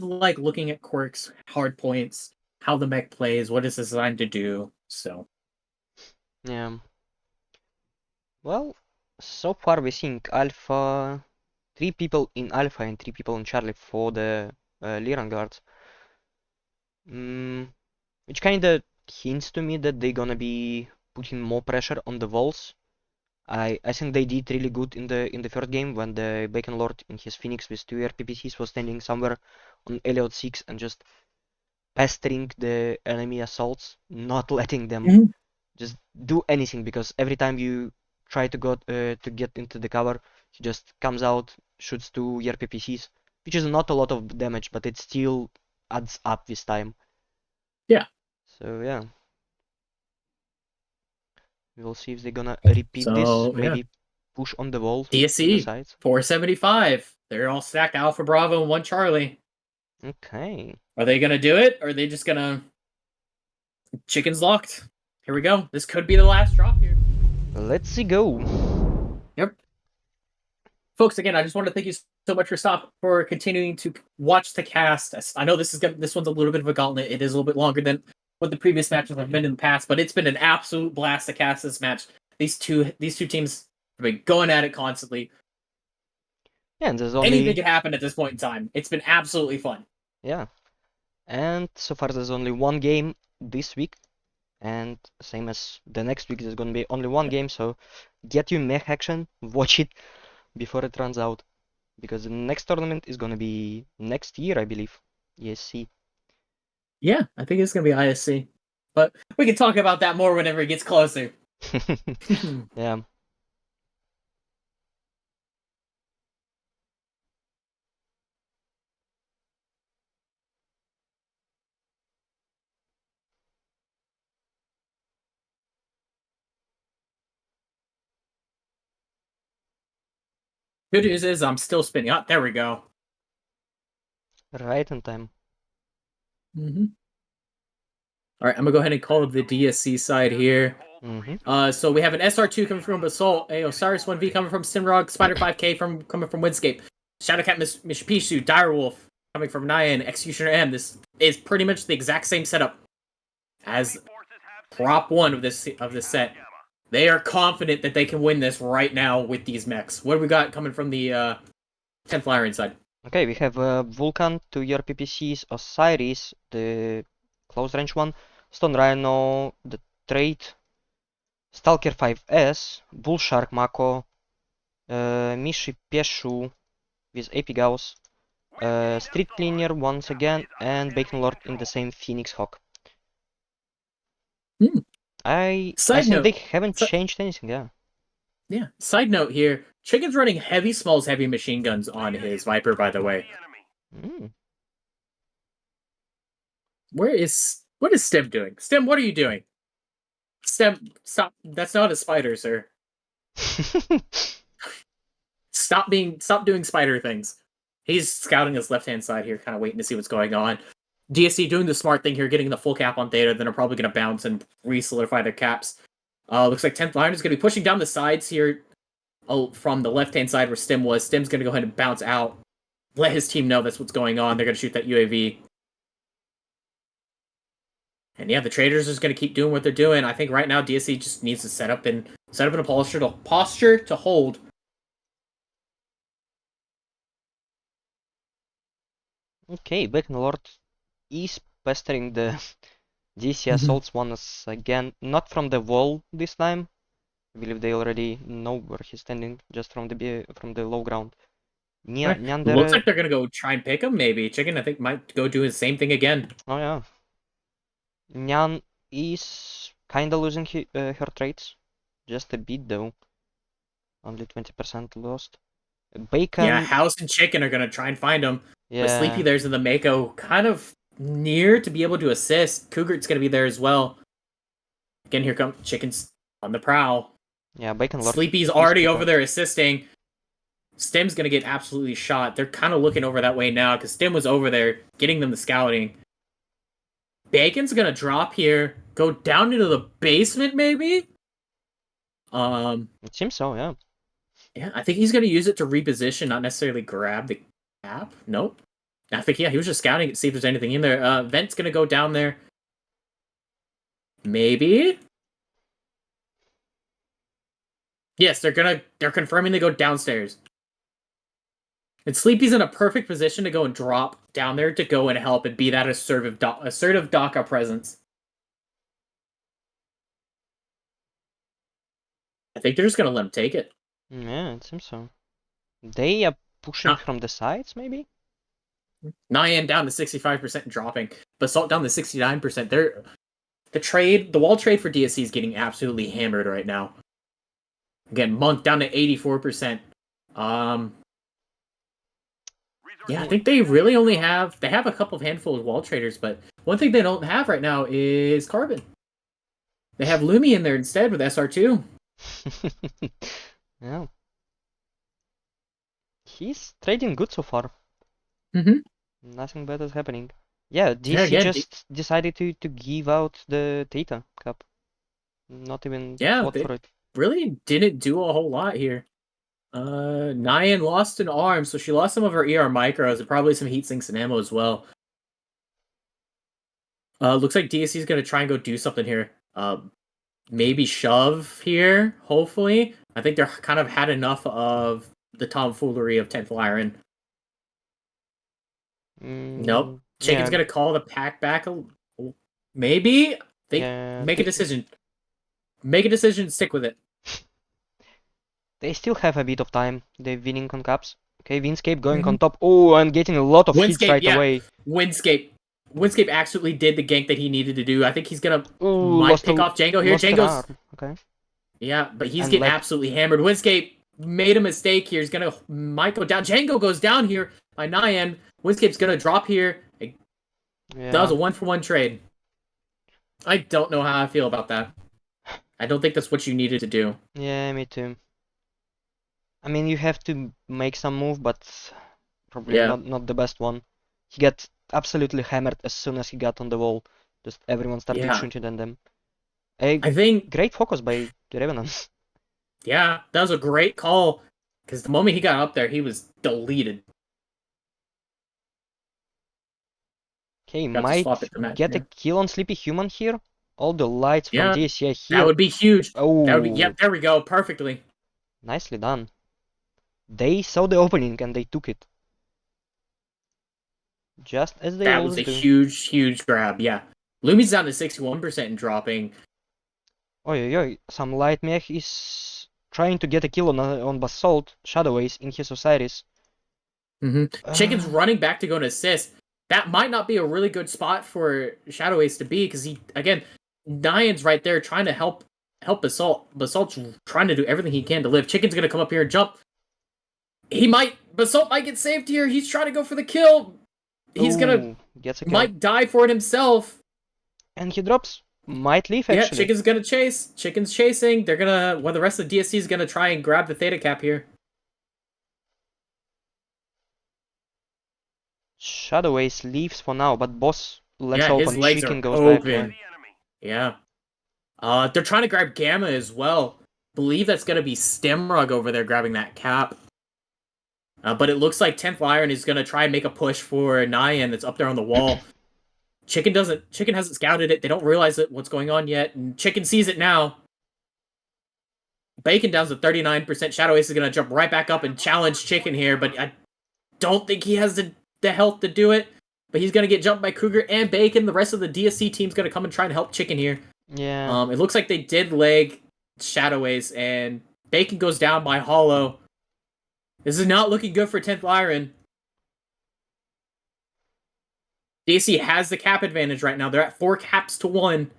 like looking at quirks, hard points, how the mech plays, what it's designed to do. So Yeah. Well, so far we're seeing Alpha, 3 people in Alpha and 3 people in Charlie for the Lyran guards. Which kinda hints to me that they're gonna be putting more pressure on the walls. I think they did really good in the first game when the Bacon Lord in his Phoenix with 2 RPPCs was standing somewhere on Elliot 6 and just pestering the enemy assaults, not letting them just do anything, because every time you try to get into the cover, he just comes out, shoots 2 RPPCs, which is not a lot of damage, but it still adds up this time. yeah. So yeah, we'll see if they're gonna repeat this, So yeah. maybe push on the wall on the DSC sides. 475. They're all stacked Alpha Bravo and 1 Charlie. Okay. Are they gonna do it? Or are they just gonna chickens locked? Here we go. This could be the last drop here. Let's see go. Yep. Folks, again, I just want to thank you so much for continuing to watch the cast. I know this one's a little bit of a gauntlet. It is a little bit longer than what the previous matches have been in the past, but it's been an absolute blast to cast this match. These two teams have been going at it constantly. Yeah, and there's Anything only can happen at this point in time. It's been absolutely fun. yeah. And so far there's only 1 game this week, and same as the next week there's gonna be only 1 game, so get your mech action, watch it before it runs out, because the next tournament is gonna be next year, I believe. ESC. Yeah, I think it's gonna be ISC, but we can talk about that more whenever it gets closer. Yeah. Good news is I'm still spinning. Oh, there we go. Right in time. Mm-hmm. All right, I'm gonna go ahead and call up the DSC side here. So we have an SR2 coming from Basalt, a Osiris 1V coming from Simrog, Spider 5K coming from Windscape, Shadowcat Mishipishu, Direwolf coming from Nyan, Executioner M. This is pretty much the exact same setup as prop 1 of this set. They are confident that they can win this right now with these mechs. What do we got coming from the 10th Lyran side? Okay, we have Vulcan, 2 PPCs, Osiris, the close range one, Stone Rhino, the trait, Stalker 5S, Bull Shark Mako, Mishi Pieshu with AP Gauss, Street Cleaner once again, and Bacon Lord in the same Phoenix Hawk. I Side think they note. haven't changed anything, yeah. Yeah. Side note here, Chicken's running heavy smalls, heavy machine guns on his Viper, by the way. What is Stem doing? Stem, what are you doing? Stem, stop. That's not a spider, sir. Stop doing spider things. He's scouting his left-hand side here, kind of waiting to see what's going on. DSC doing the smart thing here, getting the full cap on Theta, then are probably going to bounce and re-solidify their caps. Looks like 10th Lyran is going to be pushing down the sides here. Oh, from the left-hand side where Stim was. Stim's going to go ahead and bounce out. Let his team know that's what's going on. They're going to shoot that UAV. And yeah, the traders are just going to keep doing what they're doing. I think right now DSC just needs to set up in a posture to hold. Okay, Lord is pestering the DC assaults once again, not from the wall this time. I believe they already know where he's standing, just from the low ground. Looks like they're gonna go try and pick him. Maybe Chicken, I think, might go do the same thing again. Oh yeah. Nyan is kinda losing her traits, just a bit though. Only 20% lost. Bacon. Yeah, House and Chicken are gonna try and find him. Yeah. But Sleepy there's in the Mako, kind of near to be able to assist. Cougar's gonna be there as well. Again, here comes Chicken's on the prowl. Yeah, Bacon Lord. Sleepy's already over there assisting. Stim's gonna get absolutely shot. They're kind of looking over that way now because Stim was over there getting them the scouting. Bacon's gonna drop here, go down into the basement, maybe. It seems so, yeah. Yeah, I think he's gonna use it to reposition, not necessarily grab the cap. Nope. I think he was just scouting to see if there's anything in there. Vent's gonna go down there. Maybe. Yes, they're confirming they go downstairs. And Sleepy's in a perfect position to go and drop down there to go and help and be that assertive DACA presence. I think they're just gonna let him take it. Yeah, it seems so. They are pushing from the sides, maybe? Nyan down to 65% and dropping. Basalt down to 69%. The wall trade for DSC is getting absolutely hammered right now. Again, Monk down to 84%. Yeah, I think they really only have a couple of handful of wall traders, but one thing they don't have right now is Carbon. They have Lumi in there instead with SR2. Yeah. He's trading good so far. Mm-hmm. Nothing bad is happening. Yeah, DC just decided to give out the Theta Cup. Not even fought for it. Really didn't do a whole lot here. Nyan lost an arm, so she lost some of her ER micros and probably some heat sinks and ammo as well. Looks like DSC is gonna try and go do something here. Maybe shove here, hopefully. I think they're kind of had enough of the tomfoolery of 10th Lyran. Nope. Chicken's gonna call the pack back. Maybe they make a decision. Make a decision. Stick with it. They still have a bit of time. They're winning on caps. Okay, Windscape going on top. Oh, and getting a lot of hits right away. Windscape absolutely did the gank that he needed to do. I think he's gonna might pick off Django here. Django's okay. Yeah, but he's getting absolutely hammered. Windscape made a mistake here. He's might go down. Django goes down here by Nyan. Windscape's gonna drop here. That was a 1-for-1 trade. I don't know how I feel about that. I don't think that's what you needed to do. Yeah, me too. I mean, you have to make some move, but probably not the best one. He got absolutely hammered as soon as he got on the wall. Just everyone started shooting at them. I think great focus by the Revenant. Yeah, that was a great call. Because the moment he got up there, he was deleted. Okay, might get a kill on Sleepy Human here. All the lights from DSC here. That would be huge. Oh, that would be, there we go, perfectly. Nicely done. They saw the opening and they took it. Just as they always do. That was a huge grab, yeah. Lumi's down to 61% and dropping. Oi, some light mech is trying to get a kill on Basalt, Shadow Ace in his Osiris. Chicken's running back to go and assist. That might not be a really good spot for Shadow Ace to be, because Nyan's right there trying to help Basalt. Basalt's trying to do everything he can to live. Chicken's gonna come up here and jump. Basalt might get saved here. He's trying to go for the kill. He's might die for it himself. And he drops. Might leave, actually. Yeah, Chicken's gonna chase. Chicken's chasing. They're gonna... Well, the rest of the DSC is gonna try and grab the Theta Cap here. Shadow Ace leaves for now, but Boss lets open. His legs Chicken are goes open. back. Yeah. They're trying to grab Gamma as well. Believe that's gonna be Stemrug over there grabbing that cap. But it looks like 10th Lyran is gonna try and make a push for Nyan that's up there on the wall. Chicken hasn't scouted it. They don't realize what's going on yet, and Chicken sees it now. Bacon down to 39%. Shadow Ace is gonna jump right back up and challenge Chicken here, but I don't think he has the health to do it. But he's gonna get jumped by Cougar and Bacon. The rest of the DSC team's gonna come and try and help Chicken here. Yeah. It looks like they did leg Shadow Ace, and Bacon goes down by Hollow. This is not looking good for 10th Lyran. DSC has the cap advantage right now. They're at 4 caps to 1.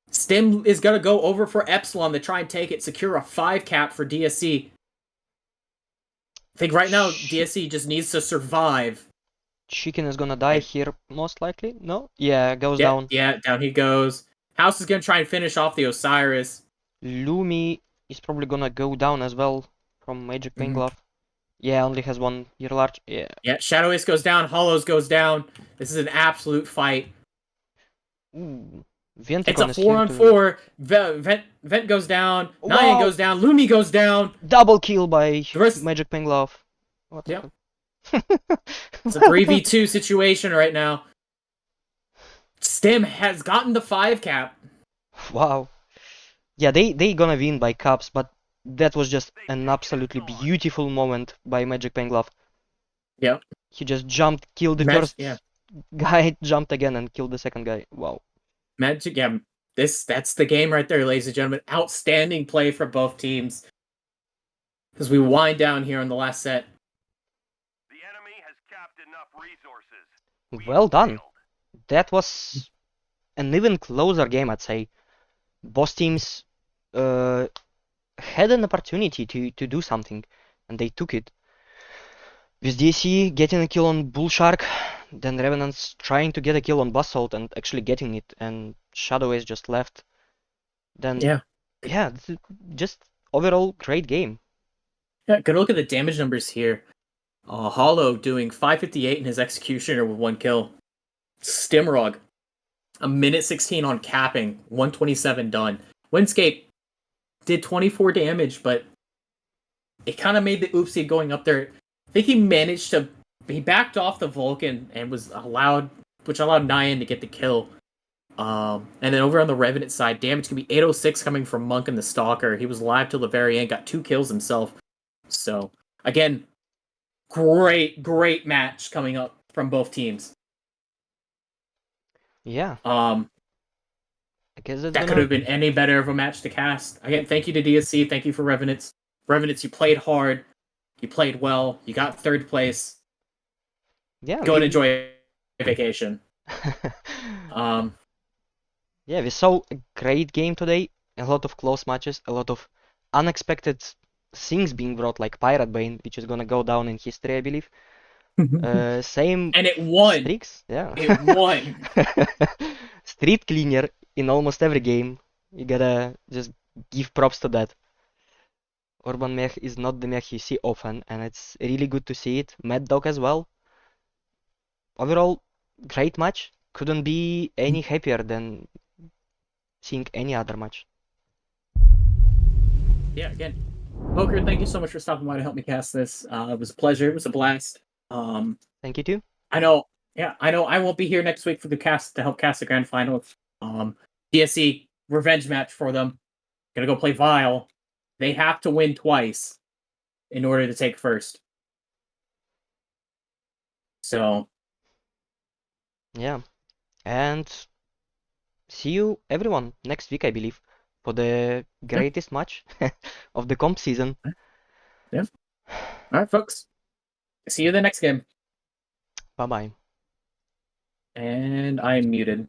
Stem is going to go over for Epsilon to try and take it, secure a 5 cap for DSC. I think right now DSC just needs to survive. Chicken is gonna die here, most likely. No? Yeah, goes down. Yeah, down he goes. House is going to try and finish off the Osiris. Lumi is probably gonna go down as well from Magic Pain Glove. Yeah, only has one year large. Yeah. Yeah, Shadow Ace goes down, Hollows goes down. This is an absolute fight. Ooh. It's Ventricon a is here 4-on-4. Vent goes down. Wow. Nyan goes down. Lumi goes down. Double kill by The rest- Magic Pain Glove. What the Yep. fuck? It's a 3v2 situation right now. Stem has gotten the 5 cap. Wow. Yeah, they gonna win by caps, but that was just an absolutely beautiful moment by Magic Pain Glove. Yep. He just jumped, killed the first guy, jumped again and killed the second guy. Wow. Magic, yeah. That's the game right there, ladies and gentlemen. Outstanding play for both teams. As we wind down here on the last set. The enemy has capped enough resources. Well done. That was an even closer game, I'd say. Both teams had an opportunity to do something, and they took it. With DC getting a kill on Bull Shark, then Revenant's trying to get a kill on Basalt and actually getting it, and Shadow Ace just left. Then yeah, just overall great game. Yeah, good look at the damage numbers here. Hollow doing 558 in his Executioner with 1 kill. Stimrog, a minute 16 on capping, 127 done. Windscape did 24 damage, but it kind of made the oopsie going up there. I think he backed off the Vulcan and which allowed Nyan to get the kill. And then over on the Revenant side, damage could be 806 coming from Monk and the Stalker. He was live till the very end, got 2 kills himself. So, again, great match coming up from both teams. Yeah. I guess that could have been any better of a match to cast. Again, thank you to DSC. Thank you for Revenants. Revenants, you played hard. You played well. You got 3rd place. Yeah. Go and enjoy vacation. Yeah, we saw a great game today. A lot of close matches, a lot of unexpected things being brought, like Pirate Bane, which is gonna go down in history, I believe. Same. And it won. Streaks, yeah. It won. Street cleaner in almost every game. You gotta just give props to that. Urban Mech is not the mech you see often, and it's really good to see it. Mad Dog as well. Overall, great match. Couldn't be any happier than seeing any other match. Yeah, again, Poker, thank you so much for stopping by to help me cast this. It was a pleasure. It was a blast. Thank you too. I know I won't be here next week for the cast to help cast the grand final. DSC revenge match for them. Gonna go play Vile. They have to win twice in order to take first. So yeah, and see you everyone next week, I believe, for the greatest match of the comp season. Yeah. All right, folks. See you in the next game. Bye bye. And I'm muted.